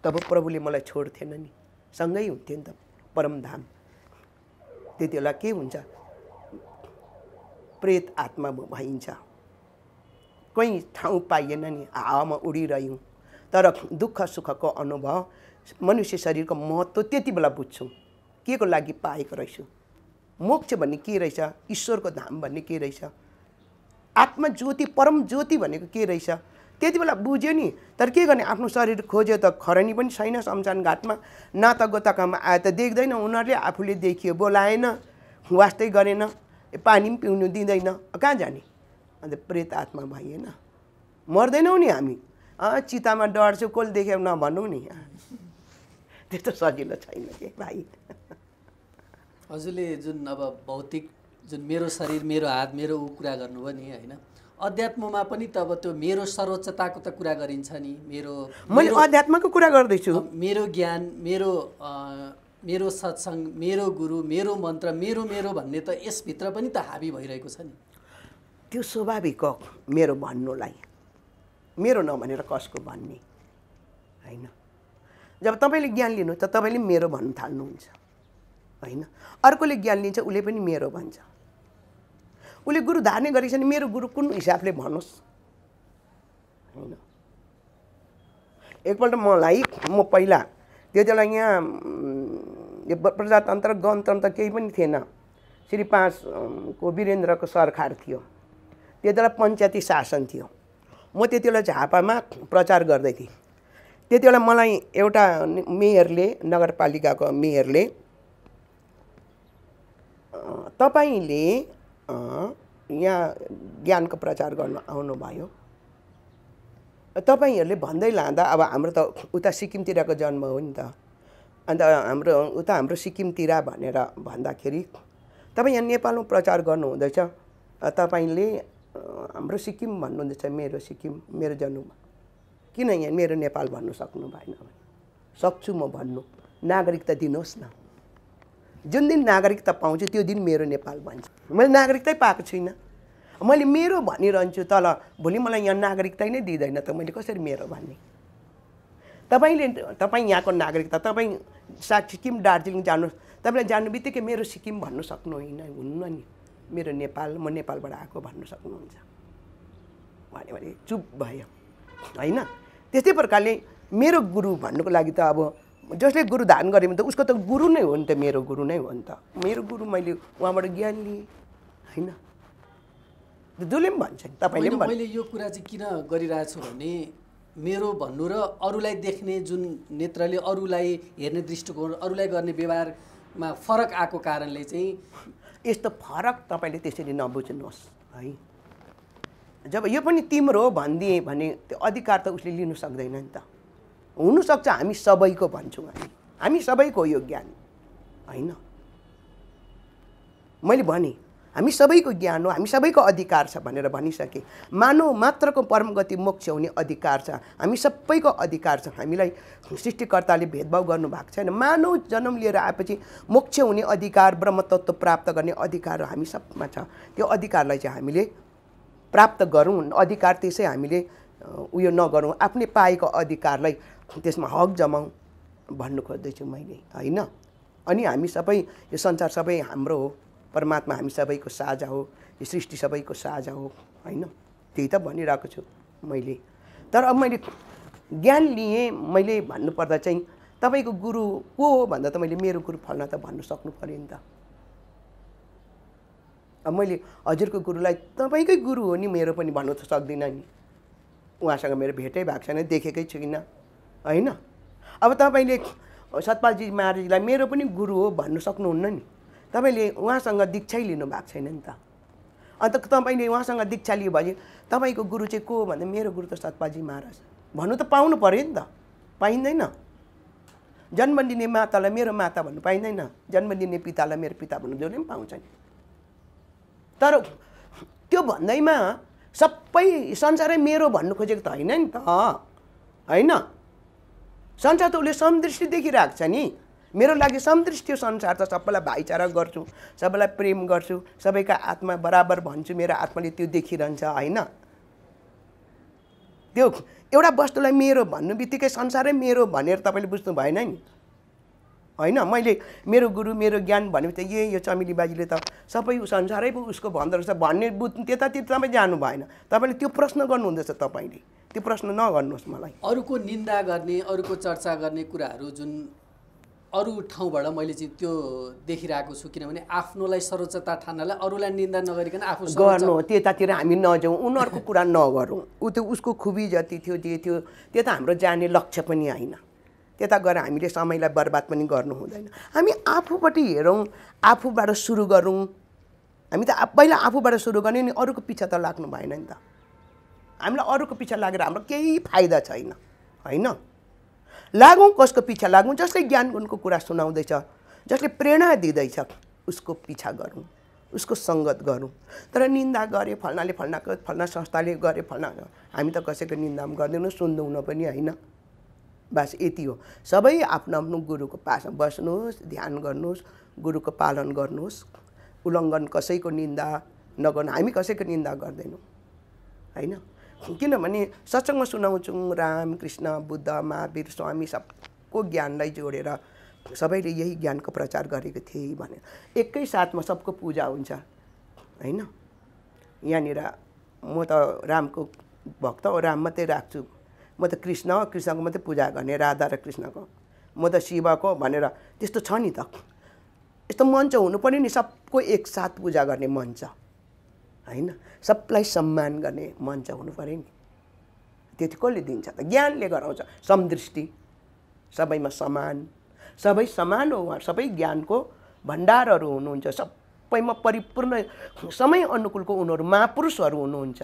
तब प्रभुले मलाई छोड्थेन नि, सँगै हुन्थ्यो नि त परमधाम। त्यति बेला के हुन्छ, प्रेत आत्मा भइन्छ, कहीँ ठाउँ पाइएन नि, हावामा उडिरह्यौँ। तर दुःख सुखको अनुभव, मनुष्य शरीरको महत्त्व त्यति बेला बुझ्छौँ, के को लागि पाएको रहेछु, मोक्ष भन्ने के रहेछ, ईश्वरको धाम भन्ने के रहेछ, आत्मा ज्योति परम ज्योति भनेको के रहेछ, त्यति बेला बुझ्यो नि। तर के गर्ने, आफ्नो शरीर खोज्यो त खरनी पनि छैन शमशान घाटमा, नाता गोताकामा आए त देख्दैन, उनीहरूले आफूले देखियो बोलाएन, वास्तै गरेन, पानी पनि पिउनु दिँदैन, कहाँ जाने। अन्त प्रेत आत्मा भइएन, मर्दैनौँ नि हामी। चितामा डढ्छु कसले देख्यो नभनौँ नि, त्यस्तो सजिलो छैन के भाइ। हजुरले जुन अब भौतिक जुन मेरो शरीर मेरो हात मेरो ऊ कुरा गर्नुभयो नि होइन, अध्यात्ममा पनि त अब त्यो मेरो सर्वोच्चताको त कुरा गरिन्छ नि। मैले अध्यात्मको कुरा गर्दैछु, मेरो ज्ञान, मेरो सत्सङ्ग, मेरो गुरु, मेरो मन्त्र, मेरो भन्ने त यसभित्र पनि त हाबी भइरहेको छ नि। त्यो स्वाभाविक हो मेरो भन्नुलाई, मेरो नभनेर कसको भन्ने होइन। जब तपाईँले ज्ञान लिनु त तपाईँले मेरो भन्नु थाल्नुहुन्छ होइन, अर्कोले ज्ञान लिन्छ उसले पनि मेरो भन्छ। उसले गुरु धार्ने गरेछ भने मेरो गुरु कुन हिसाबले भनोस् होइन। एकपल्ट म पहिला त्यति बेला यहाँ प्रजातन्त्र गणतन्त्र केही पनि थिएन, श्री 5 को वीरेन्द्रको सरकार थियो, त्यति बेला पञ्चायती शासन थियो। म त्यति बेला झापामा प्रचार गर्दै थिएँ। त्यति बेला मलाई एउटा मेयरले, नगरपालिकाको मेयरले, तपाईँले यहाँ ज्ञानको प्रचार गर्न आउनुभयो, तपाईँहरूले भन्दै लाँदा, अब हाम्रो त उता सिक्किमतिरको जन्म हो नि त, अन्त हाम्रो सिक्किमतिर भनेर भन्दाखेरि तपाईँ यहाँ नेपालमा प्रचार गर्नुहुँदैछ, तपाईँले हाम्रो सिक्किम भन्नुहुँदैछ, मेरो सिक्किम मेरो जन्म, किन यहाँ मेरो नेपाल भन्नु सक्नु भएन? सक्छु म भन्नु, नागरिकता दिनुहोस् न। जुन दिन नागरिकता पाउँछु त्यो दिन मेरो नेपाल भन्छ। मैले नागरिकतै पाएको छुइनँ, मैले मेरो भनिरहन्छु, तल भोलि मलाई यहाँ नागरिकता नै दिँदैन त मैले कसरी मेरो भन्ने? तपाईँ यहाँको नागरिकता, तपाईँ सिक्किम दार्जिलिङ जानुहोस्, तपाईँलाई जानु बित्तिकै मेरो सिक्किम भन्नु हुन्न नि, मेरो नेपाल, म नेपालबाट आएको भन्नु सक्नुहुन्छ भन्यो भने चुप भयो होइन। त्यस्तै प्रकारले मेरो गुरु भन्नुको लागि त अब जसले गुरु धारण गरे भने त उसको त गुरु नै हो नि त, मेरो गुरु नै हो नि त। मेरो गुरु मैले उहाँबाट ज्ञान लिएँ होइन। जसले पनि भन्छ नि, तपाईँले पनि मैले यो कुरा चाहिँ किन गरिरहेको छु भने मेरो भन्नु र अरूलाई देख्ने जुन नेत्रले अरूलाई हेर्ने दृष्टिकोण, अरूलाई गर्ने व्यवहारमा फरक आएको कारणले चाहिँ यस्तो फरक तपाईँले त्यसरी नबुझ्नुहोस् है। जब यो पनि तिम्रो हो भनिदिए भने त्यो अधिकार त उसले लिनु सक्दैन नि त। हुनसक्छ हामी सबैको भन्छौँ, हामी सबैको यो ज्ञान होइन। मैले भने हामी सबैको ज्ञान हो, हामी सबैको अधिकार छ भनेर भनिसकेँ। मानव मात्रको परम गति मोक्ष हुने अधिकार छ, हामी सबैको अधिकार छ। हामीलाई सृष्टिकर्ताले भेदभाव गर्नुभएको छैन। मानव जन्म लिएर आएपछि मोक्ष हुने अधिकार, ब्रह्मतत्त्व प्राप्त गर्ने अधिकार हामी सबमा छ। त्यो अधिकारलाई चाहिँ हामीले प्राप्त गरौँ, अधिकार त्यसै हामीले उयो नगरौँ, आफ्नै पाएको अधिकारलाई त्यसमा हक जमाउँ भन्नु खोज्दैछु मैले होइन। अनि हामी सबै, यो संसार सबै हाम्रो हो, परमात्मा हामी सबैको साझा हो, यो सृष्टि सबैको साझा हो होइन। त्यही त भनिरहेको छु मैले। तर अब मैले ज्ञान लिएँ, मैले भन्नुपर्दा चाहिँ तपाईँको गुरु को हो भन्दा त मैले मेरो गुरु फल्ना त भन्नु सक्नु पऱ्यो नि त अब मैले हजुरको गुरुलाई तपाईँकै गुरु हो नि मेरो पनि भन्नु त सक्दिनँ नि। उहाँसँग मेरो भेटै भएको छैन, देखेकै छुइनँ होइन। अब तपाईँले सतपालजी महाराजलाई मेरो पनि गुरु हो भन्नु सक्नुहुन्न नि। तपाईँले उहाँसँग दीक्षै लिनु भएको छैन नि त। अन्त तपाईँले उहाँसँग दीक्षा लियो भने तपाईँको गुरु चाहिँ को हो भन्दा मेरो गुरु त सतपालजी महाराज भन्नु त पाउनु पऱ्यो नि त। पाइँदैन। जन्म दिने मातालाई मेरो माता भन्नु पाइँदैन, जन्म दिने पितालाई मेरो पिता भन्नु जसले पनि पाउँछ नि। तर त्यो भन्दैमा सबै संसारै मेरो भन्नु खोजेको त होइन नि त, होइन। संसार त उसले समदृष्टि देखिरहेको छ नि। मेरो लागि समदृष्टि संसार त सबैलाई भाइचारा गर्छु, सबैलाई प्रेम गर्छु, सबैका आत्मा बराबर भन्छु, मेरो आत्माले त्यो देखिरहन्छ होइन। त्यो एउटा वस्तुलाई मेरो भन्नु बित्तिकै संसारै मेरो भनेर तपाईँले बुझ्नु भएन नि, होइन। मैले मेरो गुरु मेरो ज्ञान भनेपछि यो चमेली बाजीले त सबै संसारै पो उसको भन्दो रहेछ भन्ने बुझ्नु, त्यतातिर तपाईँ जानु भएन। तपाईँले त्यो प्रश्न गर्नुहुँदैछ, तपाईँले त्यो प्रश्न नगर्नुहोस् मलाई। अरूको निन्दा गर्ने, अरूको चर्चा गर्ने कुराहरू जुन अरू ठाउँबाट मैले चाहिँ त्यो देखिरहेको छु, किनभने आफ्नोलाई सर्वोच्चता ठान्नलाई अरूलाई निन्दा नगरिकन आफू गर्नु, त्यतातिर हामी नजाउँ, उनीहरूको कुरा नगरौँ। त्यो उसको खुबी जति थियो जे थियो त्यो त हाम्रो जाने लक्ष्य पनि होइन। त्यता गएर हामीले समयलाई बर्बाद पनि गर्नु हुँदैन। हामी आफूपट्टि हेरौँ, आफूबाट सुरु गरौँ। हामी त पहिला आफूबाट सुरु गर्ने नि, अरूको पिछा त लाग्नु भएन नि त। हामीलाई अरूको पिछा लागेर हाम्रो केही फाइदा छैन, होइन। लागौँ कसको पिछा लागौँ, जसले ज्ञान गुणको कुरा सुनाउँदैछ, जसले प्रेरणा दिँदैछ उसको पिछा गरौँ, उसको सङ्गत गरौँ। तर निन्दा गरे फल्नाले फल्ना संस्थाले गरे फल्ना, हामी त कसैको निन्दा पनि गर्दैनौँ, सुन्दैनौँ पनि होइन। बस यति हो। सबै आफ्नो आफ्नो गुरुको पासमा बस्नुहोस्, ध्यान गर्नुहोस्, गुरुको पालन गर्नुहोस्। उल्लङ्घन कसैको निन्दा नगर्नु, हामी कसैको निन्दा गर्दैनौँ होइन। किनभने सत्सङ्गमा सुनाउँछौँ राम कृष्ण बुद्ध महावीर स्वामी सबको ज्ञानलाई जोडेर सबैले यही ज्ञानको प्रचार गरेको थिए भने एकै साथमा सबको पूजा हुन्छ होइन। यहाँनिर म त रामको भक्त हो, राम मात्रै राख्छु, म त कृष्णको मात्रै पूजा गर्ने, राधा र कृष्णको, म त शिवको भनेर त्यस्तो छ नि त। यस्तो मञ्च हुनु पर्यो नि, सबको एकसाथ पूजा गर्ने मञ्च होइन, सबलाई सम्मान गर्ने मञ्च हुनु पऱ्यो नि। त्यति कसले दिन्छ त? ज्ञानले गराउँछ समदृष्टि, सबैमा समान, सबै समान हो। उहाँ सबै ज्ञानको भण्डारहरू हुनुहुन्छ, सबैमा परिपूर्ण समय अनुकूलको उनीहरू महापुरुषहरू हुनुहुन्छ,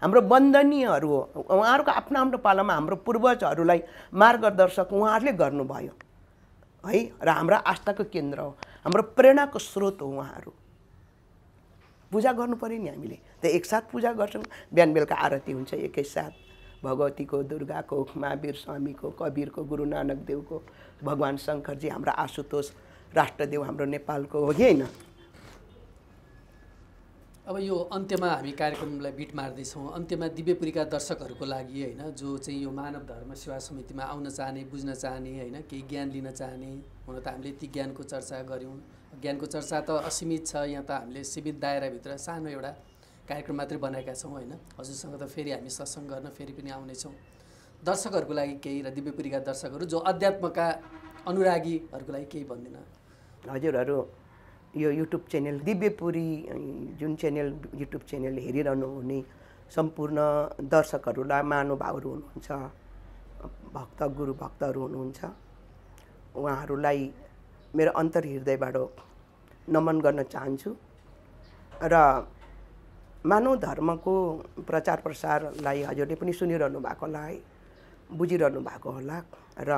हाम्रो वन्दनीयहरू हो। उहाँहरूको आफ्नो आफ्नो पालामा हाम्रो पूर्वजहरूलाई मार्गदर्शक उहाँहरूले गर्नुभयो है, र हाम्रो आस्थाको केन्द्र हो, हाम्रो प्रेरणाको स्रोत हो उहाँहरू। पूजा गर्नु पऱ्यो नि हामीले त। एकसाथ पूजा गर्छौँ, बिहान बेलुका आरती हुन्छ एकैसाथ, भगवतीको, दुर्गाको, महावीर स्वामीको, कबीरको, गुरु नानक देवको, भगवान् शङ्करजी, हाम्रो आशुतोष राष्ट्रदेव हाम्रो नेपालको हो कि होइन। अब यो अन्त्यमा हामी कार्यक्रमलाई बिट मार्दैछौँ। अन्त्यमा दिव्यपुरीका दर्शकहरूको लागि होइन, जो चाहिँ यो मानव धर्म सेवा समितिमा आउन चाहने, बुझ्न चाहने होइन, केही ज्ञान लिन चाहने, हुन त हामीले ती ज्ञानको चर्चा गऱ्यौँ। ज्ञानको चर्चा त असीमित छ, यहाँ त हामीले सीमित दायराभित्र सानो एउटा कार्यक्रम मात्रै बनाएका छौँ होइन। हजुरसँग त फेरि हामी सत्सङ्ग गर्न फेरि पनि आउनेछौँ। दर्शकहरूको लागि केही, र दिव्यपुरीका दर्शकहरू जो अध्यात्मका अनुरागीहरूको लागि केही भनिदिन। हजुरहरू यो युट्युब च्यानल दिव्यपुरी जुन च्यानल युट्युब च्यानल हेरिरहनु हुने सम्पूर्ण दर्शकहरूलाई, महानुभावहरू हुनुहुन्छ, भक्त गुरु भक्तहरू हुनुहुन्छ, उहाँहरूलाई मेरो अन्तर्हृदयबाट नमन गर्न चाहन्छु। र मानव धर्मको प्रचार प्रसारलाई हजुरले पनि सुनिरहनु भएको होला है, बुझिरहनु भएको होला, र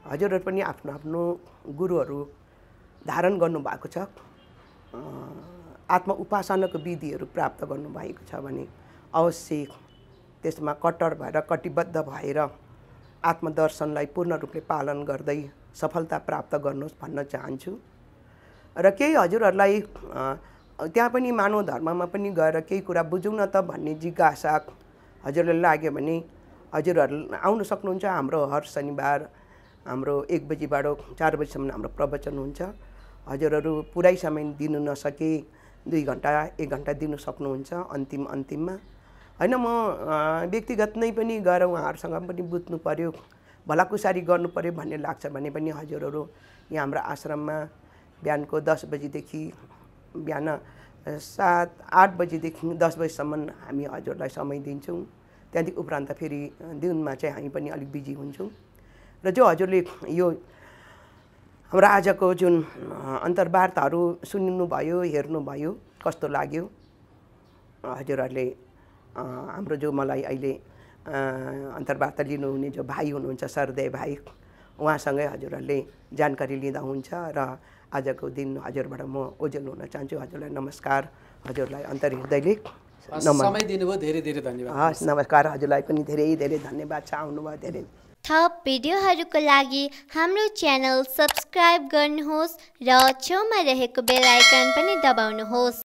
हजुरहरू पनि आफ्नो आफ्नो गुरुहरू धारण गर्नुभएको छ, आत्म उपासनाको विधिहरू प्राप्त गर्नुभएको छ भने अवश्य त्यसमा कट्टर भएर, कटिबद्ध भएर आत्मदर्शनलाई पूर्ण रूपले पालन गर्दै सफलता प्राप्त गर्नुहोस् भन्न चाहन्छु। र केही हजुरहरूलाई त्यहाँ पनि मानव धर्ममा पनि गएर केही कुरा बुझौँ न त भन्ने जिज्ञासा हजुरलाई लाग्यो भने हजुरहरू आउन सक्नुहुन्छ। हाम्रो हर शनिबार हाम्रो 1 बजीबाट 4 बजीसम्म हाम्रो प्रवचन हुन्छ। हजुरहरू पुरै समय दिनु नसके 2 घन्टा 1 घन्टा दिनु सक्नुहुन्छ अन्तिममा होइन। म व्यक्तिगत नै पनि गएर उहाँहरूसँग पनि बुझ्नु पर्यो, भलाकुसारी गर्नु पर्यो भन्ने लाग्छ भने पनि हजुरहरू यहाँ हाम्रो आश्रममा बिहानको 10 बजीदेखि बिहान 7-8 बजीदेखि 10 बजीसम्म हामी हजुरलाई समय दिन्छौँ। त्यहाँदेखि उपरान्त फेरि दिनमा चाहिँ हामी पनि अलिक बिजी हुन्छौँ। र जो हजुरले यो हाम्रो आजको जुन अन्तर्वार्ताहरू सुन्नुभयो, हेर्नुभयो, कस्तो लाग्यो? हजुरहरूले हाम्रो जो मलाई अहिले अन्तर्वार्ता लिनुहुने जो भाइ हुनुहुन्छ, सरदेव भाइ, उहाँसँगै हजुरहरूले जानकारी लिँदा हुन्छ। र आजको दिन हजुरबाट म ओझेल हुन चाहन्छु। हजुरलाई नमस्कार, हजुरलाई अन्तर्हृदयले समय दिनुभयो, धेरै धेरै धन्यवाद। हस्, नमस्कार। हजुरलाई पनि धेरै धेरै धन्यवाद छ, आउनुभयो। धेरै थप भिडियोहरूको लागि हाम्रो च्यानल सब्स्क्राइब गर्नुहोस् र छेउमा रहेको बेल आइकन पनि दबाउनुहोस्।